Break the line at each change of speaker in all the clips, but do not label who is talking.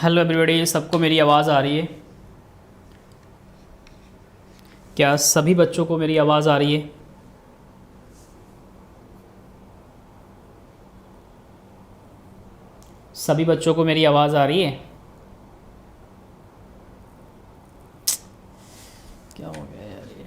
Hello everybody, सबको मेरी आवाज़ आ रही है? क्या सभी बच्चों को मेरी आवाज़ आ रही है? सभी बच्चों को मेरी आवाज़ आ रही है? क्या हो गया यार ये?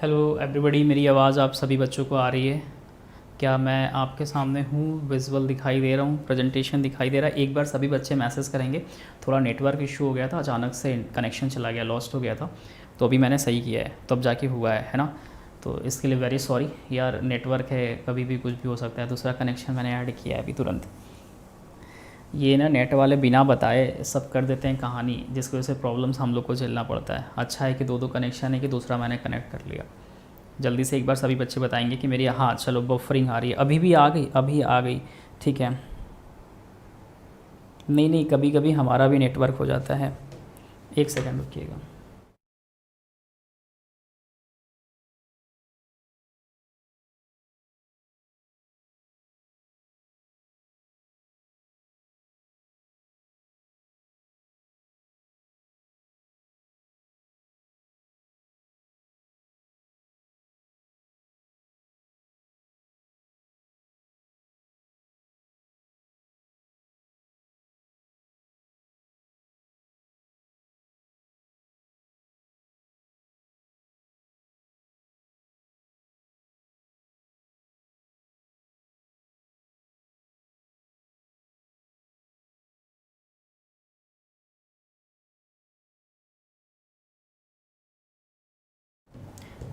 हेलो एवरीबॉडी, मेरी आवाज़ आप सभी बच्चों को आ रही है? क्या मैं आपके सामने हूँ? विजुअल दिखाई दे रहा हूँ, प्रेजेंटेशन दिखाई दे रहा है। एक बार सभी बच्चे मैसेज करेंगे। थोड़ा नेटवर्क इशू हो गया था, अचानक से कनेक्शन चला गया, लॉस्ट हो गया था, तो अभी मैंने सही किया है, तब जाके हुआ है ना। तो इसके लिए वेरी सॉरी यार, नेटवर्क है, कभी भी कुछ भी हो सकता है। दूसरा कनेक्शन मैंने ऐड किया है अभी तुरंत। ये ना नेट वाले बिना बताए सब कर देते हैं कहानी, जिसकी वजह से प्रॉब्लम्स हम लोग को झेलना पड़ता है। अच्छा है कि दो दो कनेक्शन है, कि दूसरा मैंने कनेक्ट कर लिया। जल्दी से एक बार सभी बच्चे बताएंगे कि मेरी, हाँ चलो बफरिंग आ रही है, अभी भी आ गई, अभी आ गई, ठीक है। नहीं नहीं, कभी कभी हमारा भी नेटवर्क हो जाता है। एक सेकंड रुकिएगा।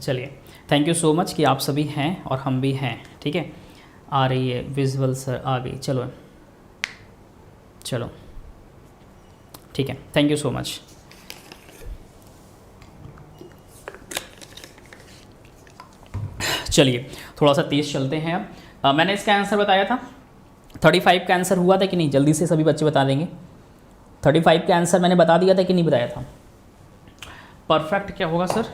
चलिए, थैंक यू सो मच कि आप सभी हैं और हम भी हैं, ठीक है। आ रही है विजुअल सर, आ गई, चलो चलो, ठीक है, थैंक यू सो मच। चलिए थोड़ा सा तेज़ चलते हैं अब। मैंने इसका आंसर बताया था, 35 का आंसर हुआ था कि नहीं? जल्दी से सभी बच्चे बता देंगे। 35 का आंसर मैंने बता दिया था कि नहीं बताया था? परफेक्ट क्या होगा सर?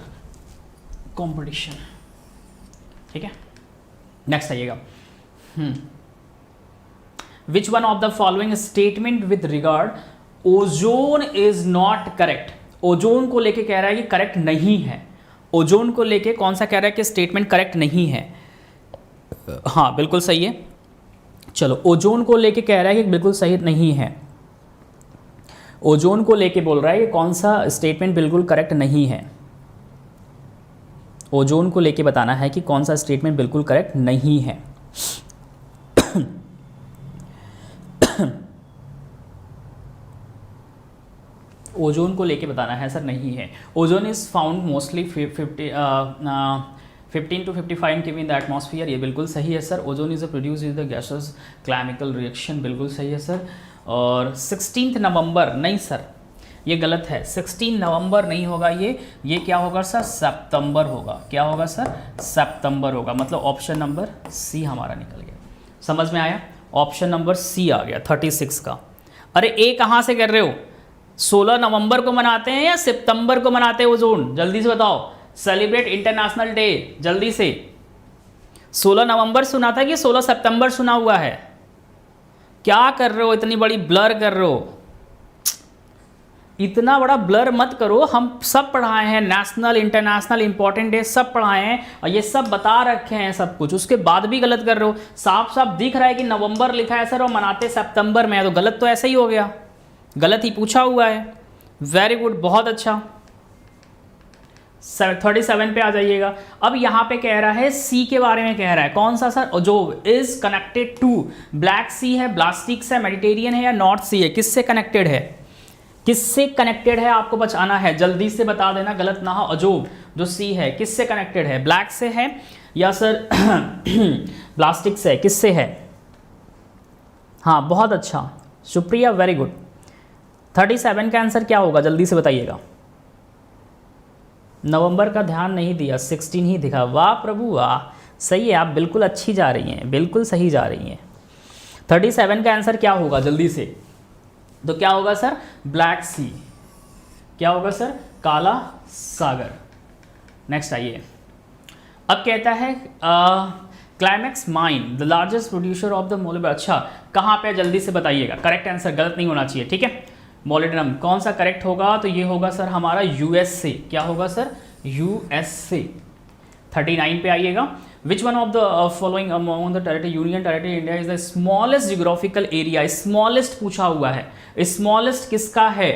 कंपटीशन, ठीक है। नेक्स्ट आइएगा। विच one of the following statement with regard ozone is not correct? Ozone को लेके कह रहा है कि करेक्ट नहीं है। ओजोन को लेके कौन सा कह रहा है कि स्टेटमेंट करेक्ट नहीं है? हाँ बिल्कुल सही है। चलो, ओजोन को लेके कह रहा है कि बिल्कुल सही नहीं है। ओजोन को लेके बोल रहा है कि कौन सा स्टेटमेंट बिल्कुल करेक्ट नहीं है। ओजोन को लेके बताना है कि कौन सा स्टेटमेंट बिल्कुल करेक्ट नहीं है। ओजोन को लेके बताना है सर, नहीं है। Ozone is found mostly 15 to 55 kV in the atmosphere, ये बिल्कुल सही है sir. Ozone is produce in the gases chemical reaction, बिल्कुल सही है सर। और 16 नवंबर नहीं सर, ये गलत है। 16 नवंबर नहीं होगा, ये क्या होगा सर? सितंबर होगा। क्या होगा सर? सितंबर होगा। मतलब ऑप्शन नंबर सी हमारा निकल गया। समझ में आया? ऑप्शन नंबर सी आ गया 36 का। अरे ए कहाँ से कर रहे हो? 16 नवंबर को मनाते हैं या सितंबर को मनाते हैं ओजोन? जल्दी से बताओ। सेलिब्रेट इंटरनेशनल डे, जल्दी से। 16 नवंबर सुना था कि 16 सितंबर सुना हुआ है? क्या कर रहे हो? इतनी बड़ी ब्लर कर रहे हो। इतना बड़ा ब्लर मत करो। हम सब पढ़ाए हैं, नेशनल इंटरनेशनल इंपॉर्टेंट डे सब पढ़ाए हैं और ये सब बता रखे हैं सब कुछ, उसके बाद भी गलत कर रहे हो। साफ साफ दिख रहा है कि नवंबर लिखा है सर और मनाते सितंबर में है, तो गलत तो ऐसा ही हो गया। गलत ही पूछा हुआ है। वेरी गुड, बहुत अच्छा। 37 पे आ जाइएगा। अब यहाँ पे कह रहा है सी के बारे में कह रहा है। कौन सा सर? जो इज कनेक्टेड टू ब्लैक सी है, ब्लास्टिक्स है, मेडिटेरियन है या नॉर्थ सी है? किससे कनेक्टेड है? किससे कनेक्टेड है आपको बचाना है, जल्दी से बता देना, गलत ना हो। अजोब जो सी है किससे कनेक्टेड है? ब्लैक से है या सर प्लास्टिक से? किससे है? हाँ बहुत अच्छा, शुक्रिया, वेरी गुड। 37 का आंसर क्या होगा, जल्दी से बताइएगा। नवंबर का ध्यान नहीं दिया, 16 ही दिखा। वाह प्रभु वाह, सही है, आप बिल्कुल अच्छी जा रही हैं, बिल्कुल सही जा रही हैं। 37 का आंसर क्या होगा जल्दी से? तो क्या होगा सर? ब्लैक सी। क्या होगा सर? काला सागर। नेक्स्ट आइए, अब कहता है climax mine the largest producer of the molybdenum. अच्छा, कहाँ पे जल्दी से बताइएगा, करेक्ट आंसर गलत नहीं होना चाहिए, ठीक है। मोलिब्डेनम कौन सा करेक्ट होगा? तो ये होगा सर हमारा यूएसए। क्या होगा सर? यूएसए। 39 पे आइएगा, विच one of the following among the territory union territory India is the smallest geographical area. Smallest पूछा हुआ है, स्मॉलेस्ट किसका है,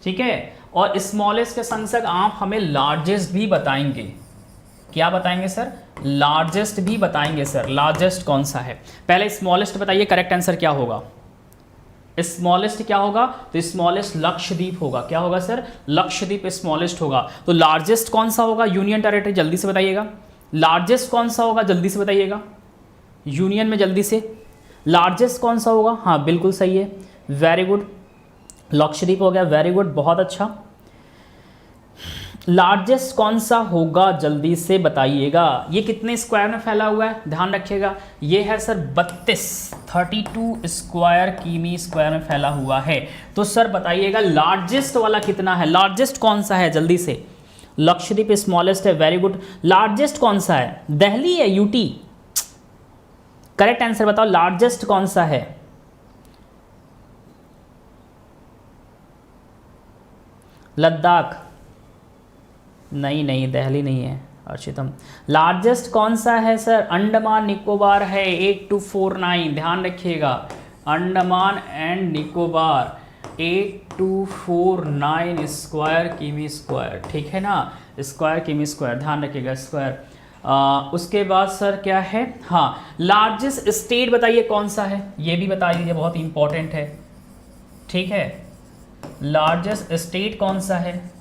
ठीक है। और स्मॉलेस्ट के संग संग आप हमें लार्जेस्ट भी बताएंगे। क्या बताएंगे सर? लार्जेस्ट भी बताएंगे सर। लार्जेस्ट कौन सा है? पहले स्मॉलेस्ट बताइए, करेक्ट आंसर क्या होगा? स्मॉलेस्ट क्या होगा? तो स्मॉलेस्ट लक्षद्वीप होगा। क्या होगा सर? लक्षद्वीप स्मॉलेस्ट होगा। तो लार्जेस्ट कौन सा होगा? यूनियन टेरिटरी, जल्दी से बताइएगा। लार्जेस्ट कौन सा होगा? जल्दी से बताइएगा। यूनियन में जल्दी से लार्जेस्ट कौन सा होगा? हाँ बिल्कुल सही है, वेरी गुड। लक्षद्वीप हो गया, वेरी गुड, बहुत अच्छा। लार्जेस्ट कौन सा होगा जल्दी से बताइएगा। ये कितने स्क्वायर में फैला हुआ है? ध्यान रखिएगा, ये है सर 32 स्क्वायर किमी स्क्वायर में फैला हुआ है। तो सर बताइएगा लार्जेस्ट वाला कितना है? लार्जेस्ट कौन सा है जल्दी से? लक्षद्वीप स्मॉलेस्ट है, वेरी गुड। लार्जेस्ट कौन सा है? दिल्ली है, यूटी? करेक्ट आंसर बताओ, लार्जेस्ट कौन सा है? लद्दाख? नहीं नहीं, दिल्ली नहीं है अर्चितम। लार्जेस्ट कौन सा है सर? अंडमान निकोबार है, 8249। ध्यान रखिएगा, अंडमान एंड निकोबार 8249 स्क्वायर किमी स्क्वायर, ठीक है ना, स्क्वायर किमी स्क्वायर, ध्यान रखिएगा स्क्वायर। उसके बाद सर क्या है? हाँ, लार्जेस्ट स्टेट बताइए कौन सा है, ये भी बता दीजिए, बहुत इंपॉर्टेंट है, ठीक है। लार्जेस्ट स्टेट कौन सा है?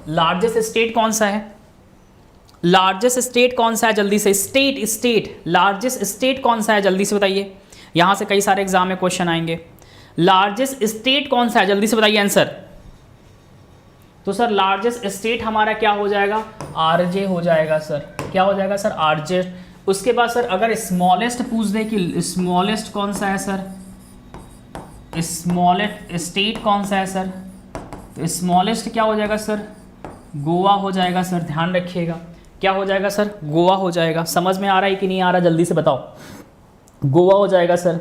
लार्जेस्ट स्टेट कौन सा है? लार्जेस्ट स्टेट कौन सा है जल्दी से? स्टेट लार्जेस्ट स्टेट कौन सा है जल्दी से बताइए, यहां से कई सारे एग्जाम में क्वेश्चन आएंगे। लार्जेस्ट स्टेट कौन सा है जल्दी से बताइए आंसर। तो सर लार्जेस्ट स्टेट हमारा क्या हो जाएगा? आरजे हो जाएगा सर। क्या हो जाएगा सर? आरजे। उसके बाद सर अगर स्मॉलेस्ट पूछ दे कि स्मॉलेस्ट कौन सा है सर, स्मॉलेस्ट स्टेट कौन सा है सर, तो स्मॉलेस्ट क्या हो जाएगा सर? गोवा हो जाएगा सर। ध्यान रखिएगा, क्या हो जाएगा सर? गोवा हो जाएगा। समझ में आ रहा है कि नहीं आ रहा जल्दी से बताओ। गोवा हो जाएगा सर।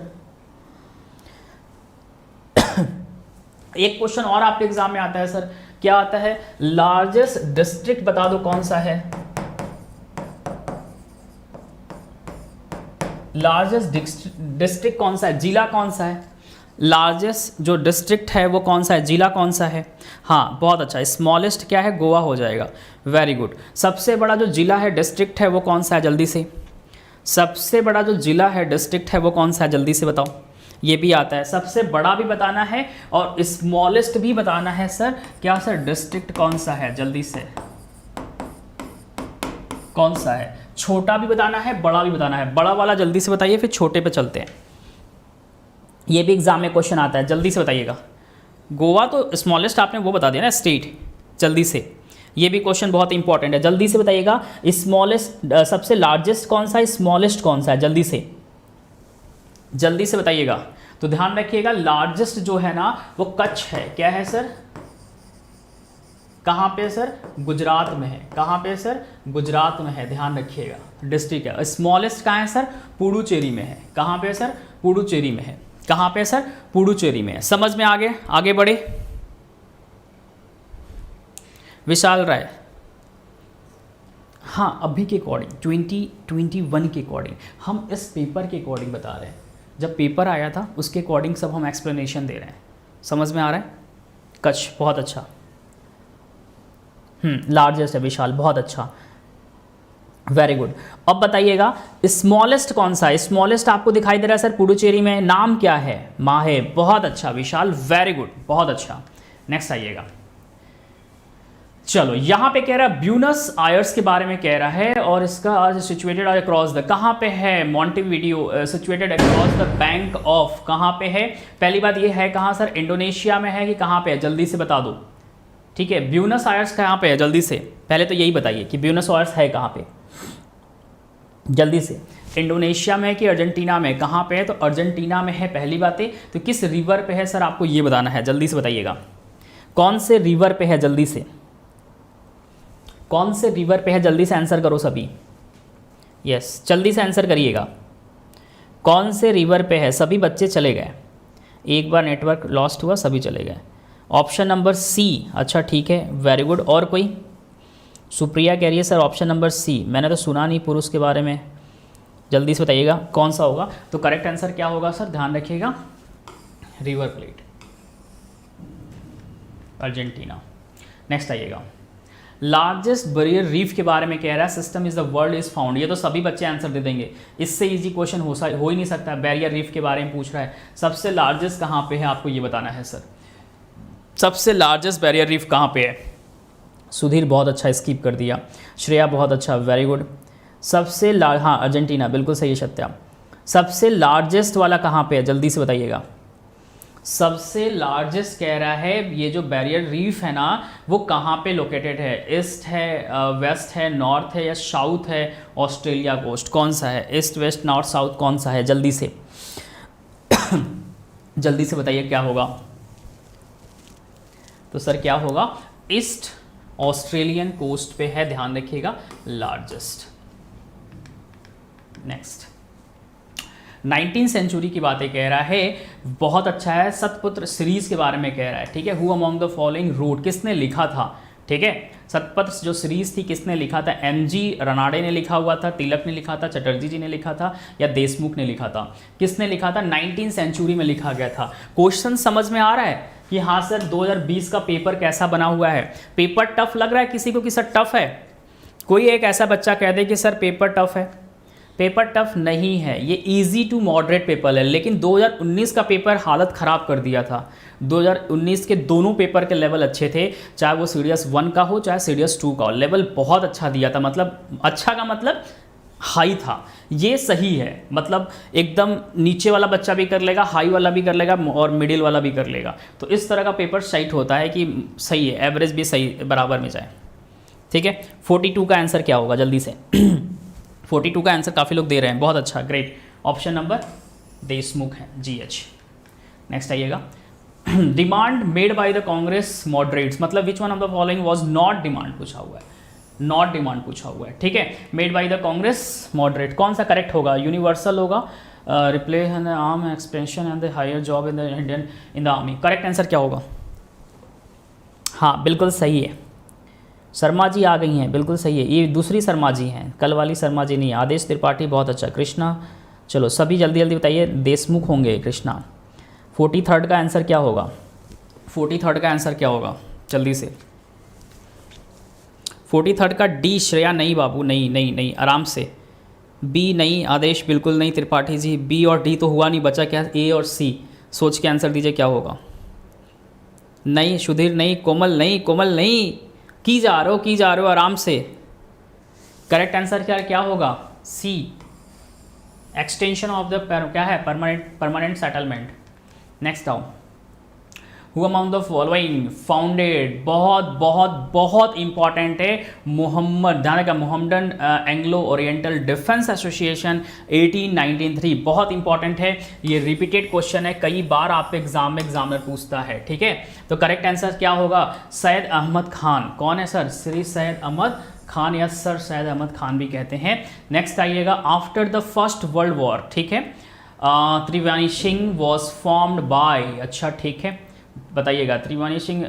एक क्वेश्चन और आपके एग्जाम में आता है सर, क्या आता है? लार्जेस्ट डिस्ट्रिक्ट बता दो कौन सा है। लार्जेस्ट डिस्ट्रिक्ट कौन सा है? जिला कौन सा है? लार्जेस्ट जो डिस्ट्रिक्ट है वो कौन सा है? जिला कौन सा है? हाँ बहुत अच्छा, स्मॉलेस्ट क्या है? गोवा हो जाएगा, वेरी गुड। सबसे बड़ा जो जिला है डिस्ट्रिक्ट है वो कौन सा है जल्दी से? सबसे बड़ा जो जिला है डिस्ट्रिक्ट है वो कौन सा है जल्दी से बताओ। ये भी आता है, सबसे बड़ा भी बताना है और स्मॉलेस्ट भी बताना है सर। क्या सर? डिस्ट्रिक्ट कौन सा है जल्दी से, कौन सा है? छोटा भी बताना है, बड़ा भी बताना है। बड़ा वाला जल्दी से बताइए, फिर छोटे पे चलते हैं। ये भी एग्जाम में क्वेश्चन आता है, जल्दी से बताइएगा। गोवा तो स्मॉलेस्ट आपने वो बता दिया ना, स्टेट, जल्दी से। ये भी क्वेश्चन बहुत इंपॉर्टेंट है, जल्दी से बताइएगा। स्मॉलेस्ट सबसे लार्जेस्ट कौन सा है, स्मॉलेस्ट कौन सा है, जल्दी से, जल्दी से बताइएगा। तो ध्यान रखिएगा, लार्जेस्ट जो है ना वो कच्छ है। क्या है सर? कहाँ पे सर? गुजरात में है। कहाँ पे सर? गुजरात में है, ध्यान रखिएगा, डिस्ट्रिक्ट है। स्मॉलेस्ट कहाँ है सर? पुडुचेरी में है। कहाँ पे सर? पुडुचेरी में है। कहाँ पे सर? पुडुचेरी में है। समझ में आगे बढ़े। विशाल राय, हाँ अभी के अकॉर्डिंग 2021 के अकॉर्डिंग हम इस पेपर के अकॉर्डिंग बता रहे हैं। जब पेपर आया था उसके अकॉर्डिंग सब हम एक्सप्लेनेशन दे रहे हैं। समझ में आ रहा है? कच्छ, बहुत अच्छा। लार्जेस्ट है विशाल, बहुत अच्छा, वेरी गुड। अब बताइएगा स्मॉलेस्ट कौन सा है? स्मॉलेस्ट आपको दिखाई दे रहा है सर पुडुचेरी में। नाम क्या है? माहे, बहुत अच्छा विशाल, वेरी गुड, बहुत अच्छा। नेक्स्ट आइएगा, चलो यहाँ पे कह रहा है ब्यूनस आयर्स के बारे में कह रहा है, और इसका सिचुएटेड अक्रॉस द, कहाँ पे है? Montevideo, situated across the bank of, कहाँ पे है? पहली बात ये है कहाँ सर? इंडोनेशिया में है कि कहाँ पे है? जल्दी से बता दो, ठीक है। ब्यूनस आयर्स कहाँ पे है? जल्दी से, पहले तो यही बताइए कि ब्यूनस आयर्स है कहाँ पे। जल्दी से, इंडोनेशिया में है कि अर्जेंटीना में, कहाँ पे है? तो अर्जेंटीना में है पहली बातें। तो किस रिवर पे है सर, आपको ये बताना है, जल्दी से बताइएगा कौन से रिवर पे है, जल्दी से कौन से रिवर पे है, जल्दी से आंसर करो सभी। यस, जल्दी से आंसर करिएगा, कौन से रिवर पे है। सभी बच्चे चले गए, एक बार नेटवर्क लॉस्ट हुआ सभी चले गए। ऑप्शन नंबर सी, अच्छा ठीक है, वेरी गुड। और कोई? सुप्रिया कह रही है सर ऑप्शन नंबर सी, मैंने तो सुना नहीं पुरुष के बारे में, जल्दी से बताइएगा कौन सा होगा। तो करेक्ट आंसर क्या होगा सर, ध्यान रखिएगा, रिवर प्लेट, अर्जेंटीना। नेक्स्ट आइएगा, लार्जेस्ट बैरियर रीफ के बारे में कह रहा है, system is the world is found. ये तो सभी बच्चे आंसर दे देंगे, इससे इजी क्वेश्चन हो ही नहीं सकता। बैरियर रीफ के बारे में पूछ रहा है, सबसे लार्जेस्ट कहाँ पे है, आपको ये बताना है सर, सबसे लार्जेस्ट बैरियर रीफ कहाँ पे है। सुधीर बहुत अच्छा, स्किप कर दिया। श्रेया बहुत अच्छा, वेरी गुड। सबसे हाँ अर्जेंटीना, बिल्कुल सही है सत्या। सबसे लार्जेस्ट वाला कहाँ पे है, जल्दी से बताइएगा। सबसे लार्जेस्ट कह रहा है, ये जो बैरियर रीफ है ना, वो कहाँ पे लोकेटेड है? ईस्ट है, वेस्ट है, नॉर्थ है या साउथ है? ऑस्ट्रेलिया कोस्ट, कौन सा है? ईस्ट, वेस्ट, नॉर्थ, साउथ, कौन सा है? जल्दी से जल्दी से बताइए क्या होगा। तो सर क्या होगा, ईस्ट ऑस्ट्रेलियन कोस्ट पे है, ध्यान रखिएगा, लार्जेस्ट। नेक्स्ट, 19th सेंचुरी की बातें कह रहा है, बहुत अच्छा है, सतपुत्र सीरीज के बारे में कह रहा है, ठीक है। Who among the following road, किसने लिखा था, ठीक है। सतपत्र जो सीरीज थी किसने लिखा था? एमजी रनाडे ने लिखा हुआ था, तिलक ने लिखा था, चटर्जी जी ने लिखा था या देशमुख ने लिखा था? किसने लिखा था? 19th सेंचुरी में लिखा गया था। क्वेश्चन समझ में आ रहा है कि हाँ सर 2020 का पेपर कैसा बना हुआ है? पेपर टफ लग रहा है किसी को कि सर टफ है? कोई एक ऐसा बच्चा कह दे कि सर पेपर टफ है। पेपर टफ नहीं है, ये इजी टू मॉडरेट पेपर है, लेकिन 2019 का पेपर हालत ख़राब कर दिया था। 2019 के दोनों पेपर के लेवल अच्छे थे, चाहे वो सीडीएस 1 का हो चाहे सीडीएस 2 का हो, लेवल बहुत अच्छा दिया था, मतलब अच्छा का मतलब हाई था। ये सही है, मतलब एकदम नीचे वाला बच्चा भी कर लेगा, हाई वाला भी कर लेगा और मिडिल वाला भी कर लेगा। तो इस तरह का पेपर साइट होता है कि सही है, एवरेज भी सही बराबर में जाए, ठीक है। 42 का आंसर क्या होगा, जल्दी से 42 का आंसर काफ़ी लोग दे रहे हैं, बहुत अच्छा, ग्रेट। ऑप्शन नंबर देशमुख है, GH। नेक्स्ट आइएगा, demand made by the Congress moderates, मतलब which one of the following was not demand पूछा हुआ है, नॉट डिमांड पूछा हुआ है, ठीक है। Made by the Congress moderate, कौन सा करेक्ट होगा? यूनिवर्सल होगा, replay in the arm expansion and the higher job in the Indian in the army. Correct answer क्या होगा? हाँ बिल्कुल सही है, शर्मा जी आ गई हैं, बिल्कुल सही है, ये दूसरी शर्मा जी हैं, कल वाली शर्मा जी नहीं। आदेश त्रिपाठी बहुत अच्छा, कृष्णा, चलो सभी जल्दी जल्दी बताइए, देशमुख होंगे कृष्णा। 43rd का आंसर क्या होगा? 43rd का आंसर क्या होगा, जल्दी से। 43rd का डी, श्रेया नहीं बाबू, नहीं नहीं नहीं, आराम से। बी नहीं, आदेश बिल्कुल नहीं, त्रिपाठी जी बी और डी तो हुआ नहीं, बचा क्या? ए और सी, सोच के आंसर दीजिए क्या होगा। नहीं सुधीर नहीं, कोमल नहीं, कोमल नहीं, की जा रहे हो आराम से। करेक्ट आंसर क्या होगा? सी, एक्सटेंशन ऑफ द क्या है, परमानेंट सेटलमेंट। नेक्स्ट आओ, who among the following founded, बहुत बहुत बहुत इंपॉर्टेंट है, मोहम्मद, ध्यान रखा, Mohammedan Anglo oriental defence association 1893, बहुत इंपॉर्टेंट है, ये रिपीटेड क्वेश्चन है, कई बार आपके एग्जाम में एग्जामिनर पूछता है, ठीक है। तो करेक्ट आंसर क्या होगा? सैयद अहमद खान। कौन है सर? श्री सैयद अहमद खान या सर सैयद अहमद खान भी कहते हैं। नेक्स्ट आइएगा, after the first world war, ठीक है, Triveni Singh was formed by, अच्छा ठीक है, बताइएगा। Triveni Singh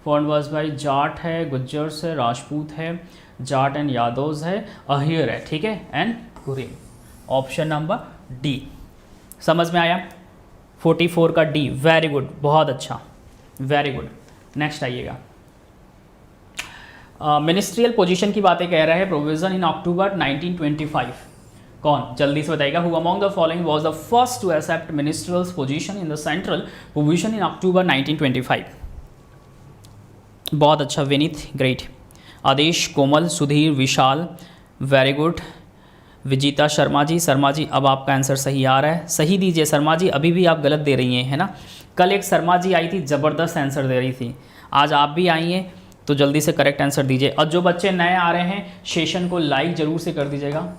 formed was by Jat है, गुज्जर्स है, राजपूत है, जाट एंड यादव्स है, अहिर है, ठीक है, एंड कुरेन। ऑप्शन नंबर डी, समझ में आया? 44 का डी, वेरी गुड, बहुत अच्छा, वेरी गुड। नेक्स्ट आइएगा, मिनिस्ट्रियल पोजीशन की बातें कह रहा है, प्रोविजन इन अक्टूबर 1925, कौन जल्दी से बताएगा? Who among the following was the first to accept ministerial position in the central position in October 1925? बहुत अच्छा, Vineet, great. Aadesh, Komal, Sudhir, Vishal, very good. Vijita Sharma ji, अब आपका आंसर सही आ रहा है, सही दीजिए शर्मा जी, अभी भी आप गलत दे रही हैं, है ना। कल एक शर्मा जी आई थी, ज़बरदस्त आंसर दे रही थी, आज आप भी आई हैं, तो जल्दी से करेक्ट आंसर दीजिए। और जो बच्चे नए आ रहे हैं सेशन को लाइक ज़रूर से कर दीजिएगा,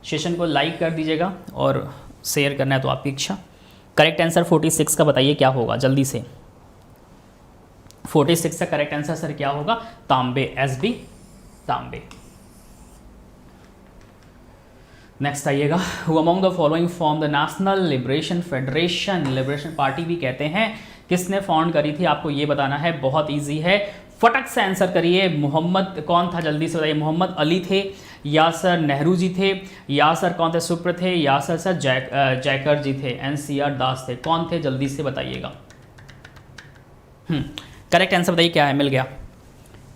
सेशन को लाइक कर दीजिएगा और शेयर करना है तो आपकी इच्छा। करेक्ट आंसर 46 का बताइए क्या होगा जल्दी से। 46 का करेक्ट आंसर सर क्या होगा? तांबे, SB तांबे। नेक्स्ट आइएगा, who among the following form the national liberation federation, liberation party भी कहते हैं, किसने फाउंड करी थी आपको ये बताना है, बहुत इजी है, फटक से आंसर करिए। मोहम्मद कौन था जल्दी से बताइए, मोहम्मद अली थे या सर नेहरू जी थे या सर कौन थे, सुप्र थे या सर जयकर जी थे, NCR दास थे, कौन थे जल्दी से बताइएगा। करेक्ट आंसर बताइए क्या है, मिल गया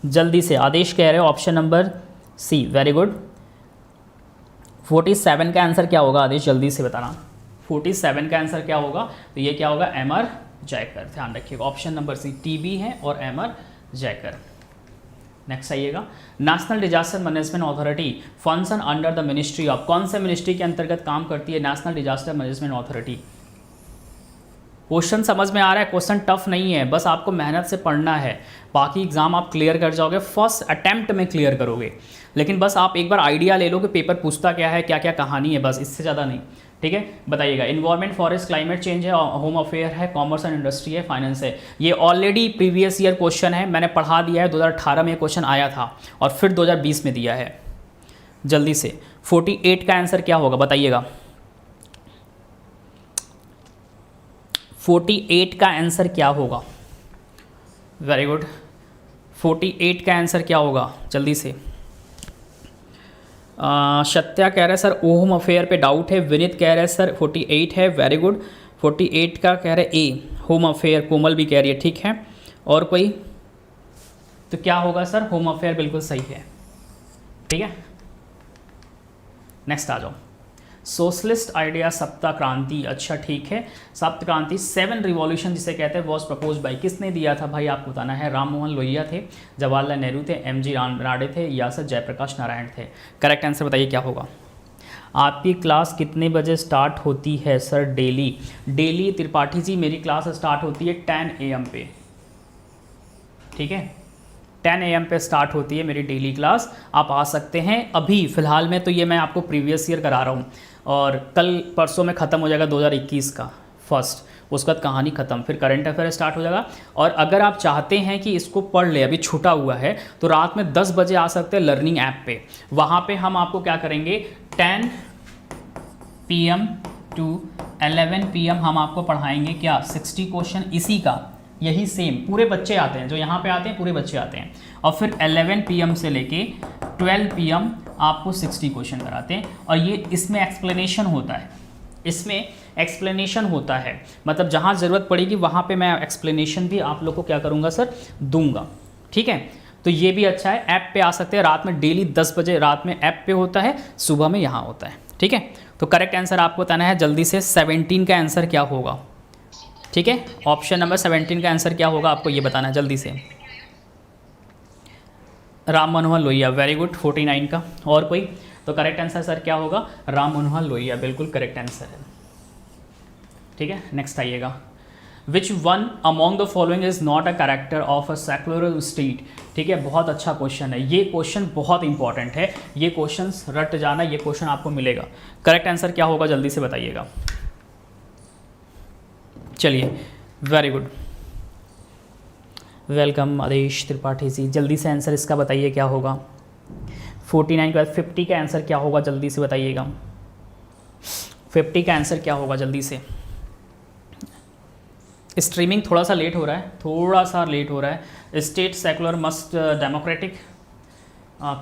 जल्दी से। आदेश कह रहे हो option number C, very good. 47 का आंसर क्या होगा आदेश, जल्दी से बताना। 47 का आंसर क्या होगा, तो ये क्या होगा, MR जयकर, ध्यान रखिएगा। ऑप्शन नंबर C TB है और MR जयकर। नेक्स्ट आइएगा, national disaster management authority function under the ministry of, कौन से मिनिस्ट्री के अंतर्गत काम करती है national disaster management authority. Question समझ में आ रहा है, क्वेश्चन टफ नहीं है, बस आपको मेहनत से पढ़ना है, बाकी एग्जाम आप क्लियर कर जाओगे, फर्स्ट अटेम्प्ट में क्लियर करोगे। लेकिन बस आप एक बार आइडिया ले लो कि पेपर पूछता क्या है, क्या क्या कहानी है, बस इससे ज़्यादा नहीं, ठीक है। बताइएगा, इन्वायरमेंट, फॉरेस्ट, क्लाइमेट चेंज है, होम अफेयर है, कॉमर्स एंड इंडस्ट्री है, फाइनेंस है। ये ऑलरेडी प्रीवियस ईयर क्वेश्चन है, मैंने पढ़ा दिया है, 2018 में क्वेश्चन आया था और फिर 2020 में दिया है। जल्दी से 48 का आंसर क्या होगा बताइएगा, 48 का आंसर क्या होगा, वेरी गुड। 48 का आंसर क्या होगा जल्दी से। सत्या कह रहे हैं सर होम अफेयर पे डाउट है, विनीत कह रहे हैं सर 48 है, वेरी गुड। 48 का कह रहे A होम अफेयर, कोमल भी कह रही है, ठीक है। और कोई, तो क्या होगा सर, होम अफेयर बिल्कुल सही है, ठीक है। नेक्स्ट आ जाओ, सोशलिस्ट आइडिया सप्ताह क्रांति, अच्छा ठीक है। सप्त क्रांति 7 रिवॉल्यूशन जिसे कहते हैं वॉज प्रपोज बाई, किसने दिया था भाई आपको बताना है। राम मोहन लोहिया थे, जवाहरलाल नेहरू थे, MG रानडे थे या सर जयप्रकाश नारायण थे। करेक्ट आंसर बताइए क्या होगा। आपकी क्लास कितने बजे स्टार्ट होती है सर डेली त्रिपाठी जी मेरी क्लास स्टार्ट होती है 10 AM पे, ठीक है, 10 AM पे स्टार्ट होती है मेरी डेली क्लास। आप आ सकते हैं, अभी फ़िलहाल में तो ये मैं आपको प्रीवियस ईयर करा रहा हूँ और कल परसों में ख़त्म हो जाएगा 2021 का फर्स्ट, उसके बाद कहानी ख़त्म, फिर करंट अफेयर स्टार्ट हो जाएगा। और अगर आप चाहते हैं कि इसको पढ़ ले, अभी छूटा हुआ है, तो रात में 10 बजे आ सकते हैं लर्निंग ऐप पे। वहाँ पे हम आपको क्या करेंगे, 10 PM to 11 PM हम आपको पढ़ाएंगे क्या, 60 क्वेश्चन इसी का, यही सेम पूरे बच्चे आते हैं, जो यहाँ पे आते हैं पूरे बच्चे आते हैं। और फिर 11 PM से लेके 12 PM आपको 60 क्वेश्चन कराते हैं। और ये इसमें एक्सप्लेनेशन होता है, इसमें एक्सप्लेनेशन होता है, मतलब जहाँ ज़रूरत पड़ेगी वहाँ पे मैं एक्सप्लेनेशन भी आप लोग को क्या करूँगा सर, दूंगा, ठीक है। तो ये भी अच्छा है, ऐप पे आ सकते हैं, रात में डेली 10 बजे रात में ऐप पे होता है, सुबह में यहाँ होता है, ठीक है। तो करेक्ट आंसर आपको बताना है जल्दी से, 17 का आंसर क्या होगा, ठीक है। ऑप्शन नंबर 17 का आंसर क्या होगा आपको ये बताना है जल्दी से। Ram Manohar Lohia, very good. 49 का, और कोई, तो करेक्ट आंसर सर क्या होगा, राम मनोहर लोहिया, बिल्कुल करेक्ट आंसर है, ठीक है। नेक्स्ट आइएगा, which one among the following is not a character of a secular state, ठीक है। बहुत अच्छा क्वेश्चन है, ये क्वेश्चन बहुत इंपॉर्टेंट है, ये क्वेश्चन रट जाना, ये क्वेश्चन आपको मिलेगा। करेक्ट आंसर क्या होगा जल्दी से बताइएगा। चलिए, वेरी गुड, वेलकम आदेश त्रिपाठी जी, जल्दी से आंसर इसका बताइए क्या होगा। 49 के बाद 50 का आंसर क्या होगा जल्दी से बताइएगा। 50 का आंसर क्या होगा जल्दी से। स्ट्रीमिंग थोड़ा सा लेट हो रहा है, थोड़ा सा लेट हो रहा है। State secular must democratic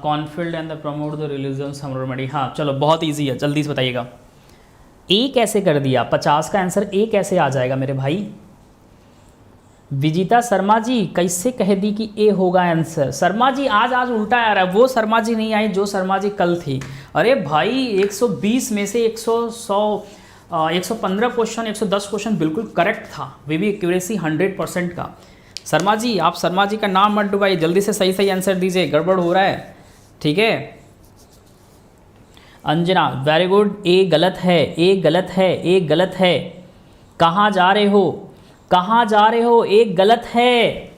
conflict and promote the religion harmony, हाँ चलो बहुत इजी है, जल्दी से बताइएगा। ए कैसे कर दिया, 50 का आंसर ए कैसे आ जाएगा मेरे भाई। विजिता शर्मा जी कैसे कह दी कि ए होगा आंसर। शर्मा जी आज उल्टा आ रहा है, वो शर्मा जी नहीं आई जो शर्मा जी कल थी। अरे भाई 120 में से 115 क्वेश्चन, 110 क्वेश्चन बिल्कुल करेक्ट था, वे भी एक्यूरेसी 100% का। शर्मा जी, आप शर्मा जी का नाम मत डुबाइए, जल्दी से सही आंसर दीजिए, गड़बड़ हो रहा है, ठीक है। अंजना, वेरी गुड, ए गलत है, ए गलत है, ए गलत है। कहाँ जा रहे हो, कहाँ जा रहे हो, ए गलत है।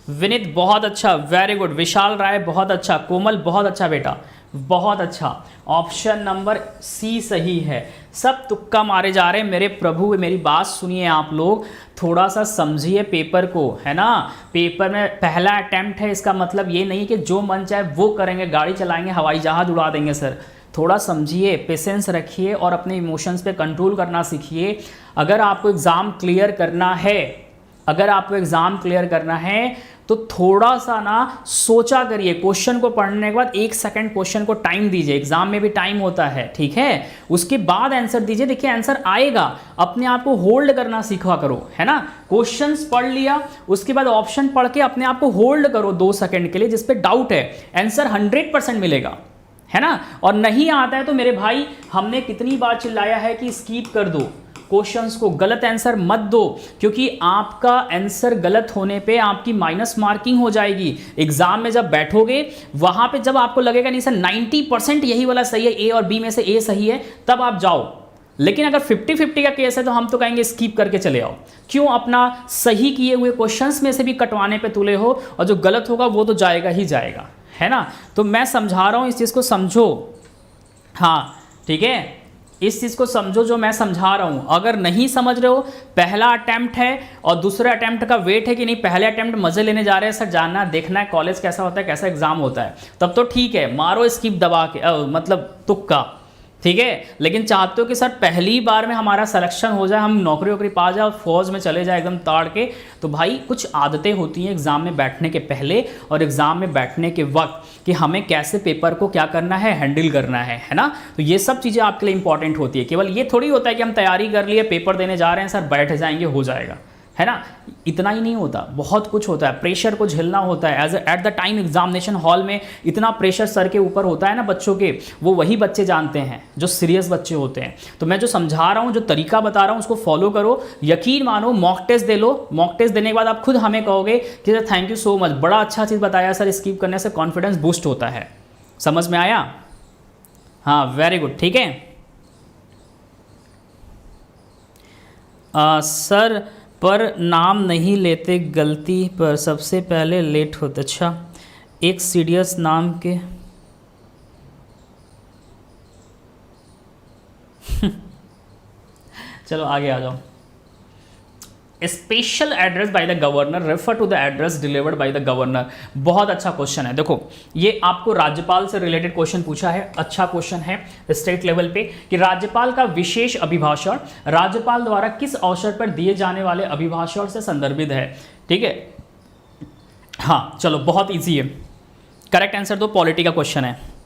विनीत बहुत अच्छा, वेरी गुड। विशाल राय बहुत अच्छा, कोमल बहुत अच्छा बेटा, बहुत अच्छा। ऑप्शन नंबर सी सही है। सब तुक्का मारे जा रहे हैं मेरे प्रभु, मेरी बात सुनिए आप लोग, थोड़ा सा समझिए पेपर को, है ना। पेपर में पहला अटेम्प्ट है, इसका मतलब ये नहीं कि जो मन चाहे वो करेंगे, गाड़ी चलाएंगे, हवाई जहाज उड़ा देंगे सर। थोड़ा समझिए, पेशेंस रखिए और अपने इमोशंस पे कंट्रोल करना सीखिए। अगर आपको एग्ज़ाम क्लियर करना है, अगर आपको एग्ज़ाम क्लियर करना है तो थोड़ा सा ना सोचा करिए। क्वेश्चन को पढ़ने के बाद 1 सेकंड क्वेश्चन को टाइम दीजिए, एग्जाम में भी टाइम होता है, ठीक है। उसके बाद आंसर दीजिए, देखिए आंसर आएगा। अपने आप को होल्ड करना सीखा करो, है ना। क्वेश्चंस पढ़ लिया, उसके बाद ऑप्शन पढ़ के अपने आप को होल्ड करो 2 सेकंड के लिए, जिस पे डाउट है आंसर 100% मिलेगा, है ना। और नहीं आता है तो मेरे भाई, हमने कितनी बार चिल्लाया है कि स्किप कर दो क्वेश्चंस को, गलत आंसर मत दो, क्योंकि आपका आंसर गलत होने पे आपकी माइनस मार्किंग हो जाएगी। एग्जाम में जब बैठोगे वहां पे जब आपको लगेगा नहीं सर 90% यही वाला सही है, ए और बी में से ए सही है, तब आप जाओ। लेकिन अगर 50-50 का केस है तो हम तो कहेंगे स्किप करके चले आओ। क्यों, अपना सही किए हुए क्वेश्चंस में से भी कटवाने पे तुले हो, और जो गलत होगा वो तो जाएगा ही जाएगा, है ना। तो मैं समझा रहा हूं, इस चीज को समझो, हाँ ठीक है, इस चीज़ को समझो जो मैं समझा रहा हूँ। अगर नहीं समझ रहे हो, पहला अटेम्प्ट है और दूसरे अटेम्प्ट का वेट है कि नहीं, पहले अटेम्प्ट मजे लेने जा रहे हैं सर, जानना देखना है कॉलेज कैसा होता है, कैसा एग्जाम होता है, तब तो ठीक है, मारो स्किप दबा के, मतलब तुक्का, ठीक है। लेकिन चाहते हो कि सर पहली बार में हमारा सिलेक्शन हो जाए, हम नौकरी वोकरी पा जाए, फौज में चले जाए एकदम ताड़ के, तो भाई कुछ आदतें होती हैं एग्ज़ाम में बैठने के पहले और एग्ज़ाम में बैठने के वक्त, कि हमें कैसे पेपर को क्या करना है, हैंडल करना है ना। तो ये सब चीज़ें आपके लिए इंपॉर्टेंट होती है। केवल ये थोड़ी होता है कि हम तैयारी कर लिए, पेपर देने जा रहे हैं सर, बैठ जाएंगे हो जाएगा, है ना। इतना ही नहीं होता, बहुत कुछ होता है, प्रेशर को झेलना होता है। As at the time examination hall में इतना प्रेशर सर के ऊपर होता है ना बच्चों के, वो वही बच्चे जानते हैं जो सीरियस बच्चे होते हैं। तो मैं जो समझा रहा हूँ, जो तरीका बता रहा हूँ, उसको फॉलो करो, यकीन मानो। मॉक टेस्ट दे लो, मॉक टेस्ट देने के बाद आप खुद हमें कहोगे कि sir thank you so much, बड़ा अच्छा चीज़ बताया सर, स्किप करने से कॉन्फिडेंस बूस्ट होता है। समझ में आया? हाँ वेरी गुड, ठीक है। सर पर नाम नहीं लेते गलती पर, सबसे पहले लेट होता। अच्छा, एक सीरियस नाम के चलो आगे आ जाओ। Special address by the governor, refer to the address delivered by the governor. बहुत अच्छा क्वेश्चन है। देखो ये आपको राज्यपाल से रिलेटेड क्वेश्चन पूछा है, अच्छा क्वेश्चन है स्टेट लेवल पे, कि राज्यपाल का विशेष अभिभाषण राज्यपाल द्वारा किस अवसर पर दिए जाने वाले अभिभाषण से संदर्भित है, ठीक है। हाँ चलो, बहुत ईजी है, करेक्ट आंसर दो, पॉलिटी का क्वेश्चन है।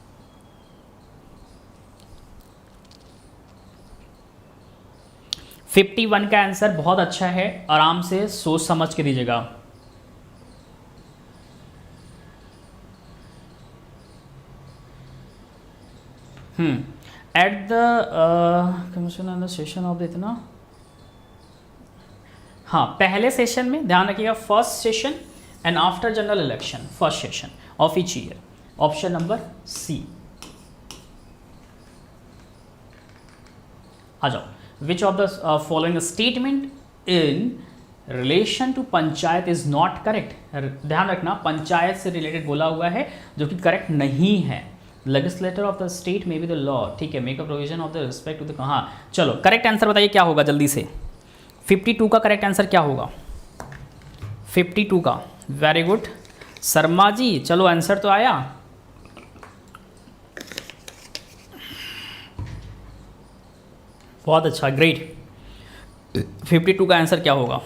फिफ्टी 51 का आंसर बहुत अच्छा है, आराम से सोच समझ के दीजिएगा। At the commission on the session of इतना, हाँ पहले सेशन में ध्यान रखिएगा, first session and after general election, first session of each year. Option number C आ जाओ। Which of the following statement in relation to panchayat is not correct? ध्यान रखना, पंचायत से रिलेटेड बोला हुआ है, जो कि करेक्ट नहीं है। Legislator of the state may be the law, ठीक है, make a provision of the respect to the, हाँ चलो करेक्ट आंसर बताइए क्या होगा जल्दी से। 52 का करेक्ट आंसर क्या होगा? 52 का, वेरी गुड शर्मा जी, चलो आंसर तो आया। बहुत अच्छा, ग्रेट। 52 का आंसर क्या होगा?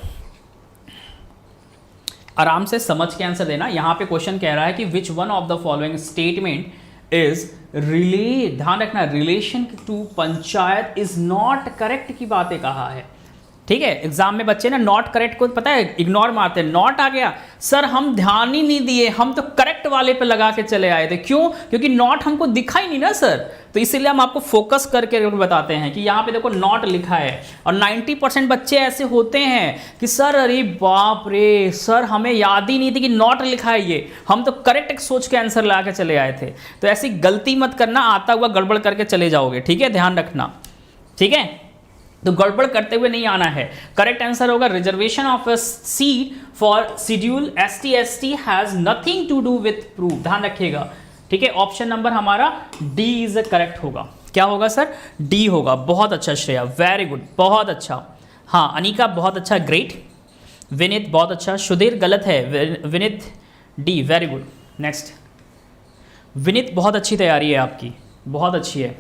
आराम से समझ के आंसर देना। यहाँ पे क्वेश्चन कह रहा है कि which one of the following statement is relay, ध्यान रखना, relation to panchayat is not correct की बातें कहा है, ठीक है। एग्जाम में बच्चे ना नॉट करेक्ट को पता है इग्नोर मारते हैं, नॉट आ गया सर हम ध्यान ही नहीं दिए, हम तो करेक्ट वाले पे लगा के चले आए थे। क्यों? क्योंकि नॉट हमको दिखा ही नहीं ना सर, तो इसीलिए हम आपको फोकस करके बताते हैं कि यहाँ पे देखो नॉट लिखा है। और 90% बच्चे ऐसे होते हैं कि सर अरे बाप रे सर हमें याद ही नहीं थी कि नॉट लिखा है, ये हम तो करेक्ट सोच के आंसर लगा के चले आए थे। तो ऐसी गलती मत करना, आता हुआ गड़बड़ करके चले जाओगे, ठीक है, ध्यान रखना, ठीक है। तो गड़बड़ करते हुए नहीं आना है। करेक्ट आंसर होगा reservation of a seat for schedule ST has nothing to do with proof. ध्यान रखिएगा, ठीक है। ऑप्शन नंबर हमारा डी इज करेक्ट होगा। क्या होगा सर? डी होगा। बहुत अच्छा श्रेया, वेरी गुड, बहुत अच्छा। हाँ अनिका बहुत अच्छा, ग्रेट। विनीत बहुत अच्छा। सुधीर गलत है, Vineet D, very good. Next, Vineet बहुत अच्छी तैयारी है आपकी, बहुत अच्छी है।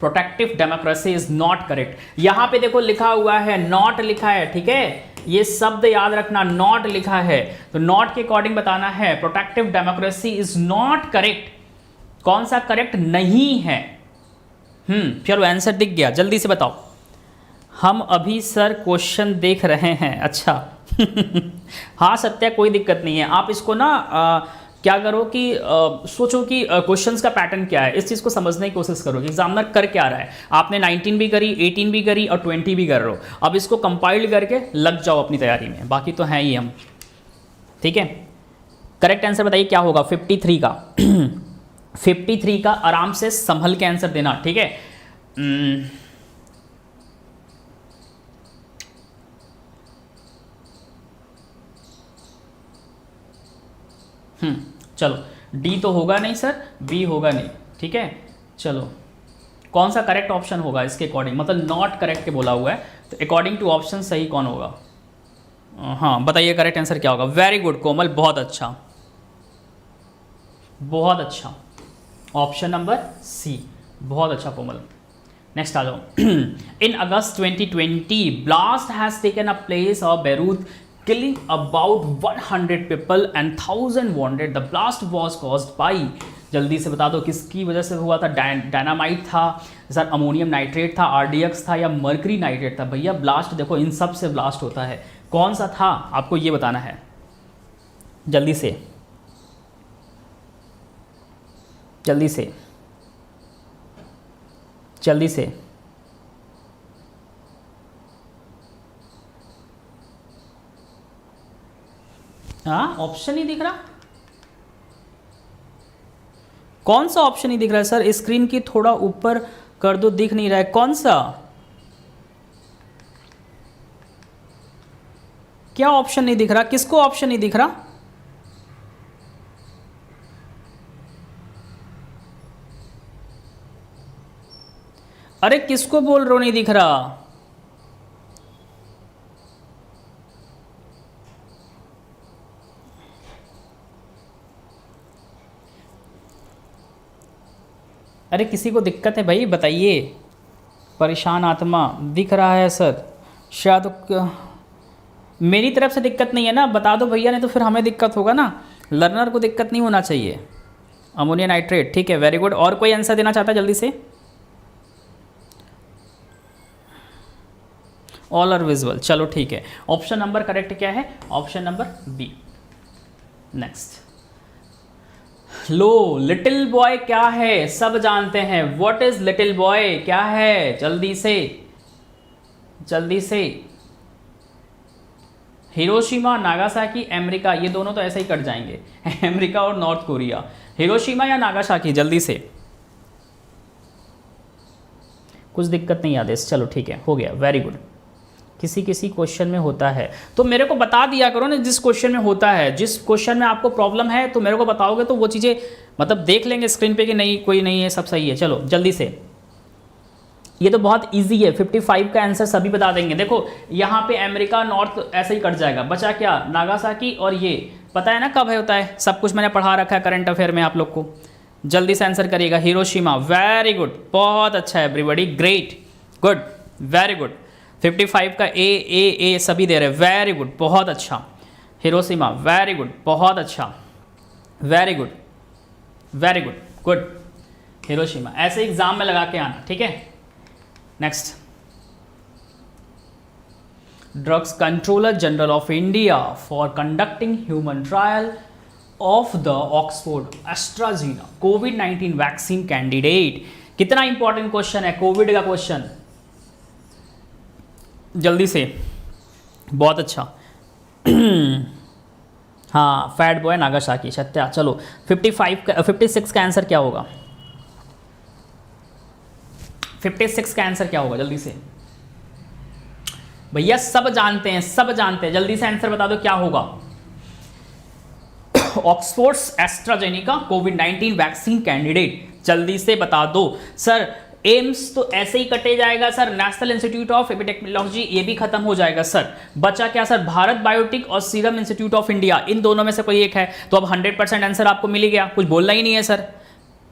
Protective democracy is not correct. यहां पे देखो लिखा हुआ है, नॉट लिखा है, ठीक है। ये शब्द याद रखना, नॉट लिखा है, तो नॉट के अकॉर्डिंग बताना है। Protective democracy is not correct. कौन सा करेक्ट नहीं है? चलो आंसर दिख गया, जल्दी से बताओ। हम अभी सर क्वेश्चन देख रहे हैं। अच्छा हाँ सत्या, कोई दिक्कत नहीं है। आप इसको ना क्या करो कि सोचो कि क्वेश्चंस का पैटर्न क्या है, इस चीज़ को समझने की कोशिश करो कि एग्जामिनर कर क्या रहा है। आपने 19 भी करी, 18 भी करी और 20 भी कर रहे हो। अब इसको कंपाइल करके लग जाओ अपनी तैयारी में, बाकी तो हैं ही हम, ठीक है। करेक्ट आंसर बताइए क्या होगा 53 का। 53 का आराम से संभल के आंसर देना, ठीक है। चलो डी तो होगा नहीं सर, बी होगा नहीं, ठीक है। चलो कौन सा करेक्ट ऑप्शन होगा इसके अकॉर्डिंग, मतलब नॉट करेक्ट के बोला हुआ है, तो अकॉर्डिंग टू ऑप्शन सही कौन होगा? हाँ बताइए करेक्ट आंसर क्या होगा। वेरी गुड कोमल, बहुत अच्छा, बहुत अच्छा। ऑप्शन नंबर सी, बहुत अच्छा कोमल। नेक्स्ट आ जाओ। इन अगस्त 2020 blast has taken a place of Beirut, killing about 100 people and 1000 wounded. The blast was caused by, जल्दी से बता दो किसकी वजह से हुआ था? डायनामाइट था सर, अमोनियम नाइट्रेट था, RDX था या मर्करी नाइट्रेट था? भैया ब्लास्ट देखो इन सब से ब्लास्ट होता है, कौन सा था आपको ये बताना है, जल्दी से जल्दी से जल्दी से। हाँ ऑप्शन ही दिख रहा, कौन सा ऑप्शन ही दिख रहा है सर? स्क्रीन की थोड़ा ऊपर कर दो, दिख नहीं रहा है कौन सा, क्या ऑप्शन नहीं दिख रहा? किसको ऑप्शन नहीं दिख रहा? अरे किसको बोल रहे हो नहीं दिख रहा? अरे किसी को दिक्कत है भाई बताइए। परेशान आत्मा दिख रहा है सर, शायद मेरी तरफ से दिक्कत नहीं है ना, बता दो भैया, नहीं तो फिर हमें दिक्कत होगा ना, लर्नर को दिक्कत नहीं होना चाहिए। अमोनिया नाइट्रेट, ठीक है, वेरी गुड। और कोई आंसर देना चाहता है जल्दी से? ऑल आर विजुअल, चलो ठीक है। ऑप्शन नंबर करेक्ट क्या है? Option number B. नेक्स्ट, लो लिटिल बॉय क्या है, सब जानते हैं। व्हाट इज लिटिल बॉय, क्या है? जल्दी से जल्दी से। हिरोशिमा, नागासाकी, अमेरिका, ये दोनों तो ऐसे ही कट जाएंगे। अमेरिका और नॉर्थ कोरिया, हिरोशिमा या नागासाकी, जल्दी से। कुछ दिक्कत नहीं आदेश, चलो ठीक है, हो गया, वेरी गुड। किसी किसी क्वेश्चन में होता है तो मेरे को बता दिया करो ना, जिस क्वेश्चन में होता है, जिस क्वेश्चन में आपको प्रॉब्लम है तो मेरे को बताओगे तो वो चीज़ें मतलब देख लेंगे स्क्रीन पे कि नहीं कोई नहीं है, सब सही है। चलो जल्दी से, ये तो बहुत इजी है, 55 का आंसर सभी बता देंगे। देखो यहाँ पे अमेरिका नॉर्थ ऐसे ही कट जाएगा, बचा क्या? नागासाकी, और ये पता है ना कब है होता है, सब कुछ मैंने पढ़ा रखा है करंट अफेयर में आप लोग को। जल्दी से आंसर करिएगा। हिरोशिमा, वेरी गुड, बहुत अच्छा है everybody, great, good, very good. 55 का ए सभी दे रहे, वेरी गुड, बहुत अच्छा। हिरोशिमा, वेरी गुड, बहुत अच्छा, very good, very good, good. Hiroshima ऐसे एग्जाम में लगा के आना, ठीक है। Next, drugs controller general of India for conducting human trial of the Oxford AstraZeneca covid vaccine candidate. कितना इंपॉर्टेंट क्वेश्चन है, कोविड का क्वेश्चन, जल्दी से, बहुत अच्छा। हाँ फैट बॉय नागासाकी, सत्या। चलो 56 का आंसर क्या होगा? 56 का आंसर क्या होगा जल्दी से भैया, सब जानते हैं, सब जानते हैं, जल्दी से आंसर बता दो क्या होगा। ऑक्सफोर्ड्स एस्ट्राजेनिका कोविड-19 वैक्सीन कैंडिडेट, जल्दी से बता दो सर। एम्स तो ऐसे ही कटे जाएगा sir, national institute of epidemiology ये भी खत्म हो जाएगा सर। बचा क्या सर, भारत बायोटेक और सीरम इंस्टीट्यूट ऑफ इंडिया, इन दोनों में से कोई एक है। तो अब 100% आंसर आपको मिल ही गया, कुछ बोलना ही नहीं है सर।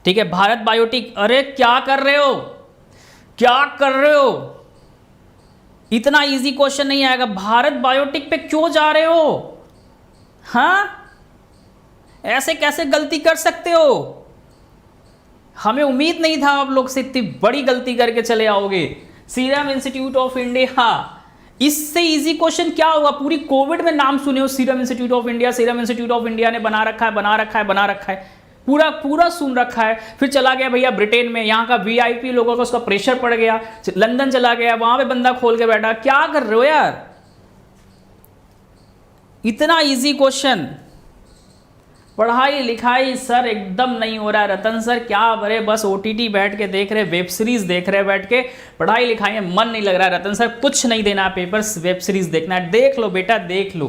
ठीक है, भारत बायोटेक। अरे क्या कर रहे हो, क्या कर रहे हो, इतना इजी क्वेश्चन नहीं आएगा। भारत बायोटेक पे क्यों जा रहे हो, हाँ ऐसे कैसे गलती कर सकते हो, हमें उम्मीद नहीं था आप लोग से इतनी बड़ी गलती करके चले आओगे। सीरम इंस्टीट्यूट ऑफ इंडिया, इससे इजी क्वेश्चन क्या होगा। पूरी कोविड में नाम सुने हो, serum institute of India, serum institute of India ने बना रखा है, बना रखा है, बना रखा है, पूरा पूरा सुन रखा है। फिर चला गया भैया ब्रिटेन में, यहाँ का वीआईपी लोगों को उसका प्रेशर पड़ गया, लंदन चला गया, वहां पे बंदा खोल के बैठा। क्या कर रहे हो यार, इतना इजी क्वेश्चन। पढ़ाई लिखाई सर एकदम नहीं हो रहा है रतन सर, क्या बरे, बस ओटीटी बैठ के देख रहे, वेब सीरीज देख रहे बैठ के, पढ़ाई लिखाई में मन नहीं लग रहा है रतन सर। कुछ नहीं देना है पेपर्स, वेब सीरीज देखना है। देख लो बेटा देख लो,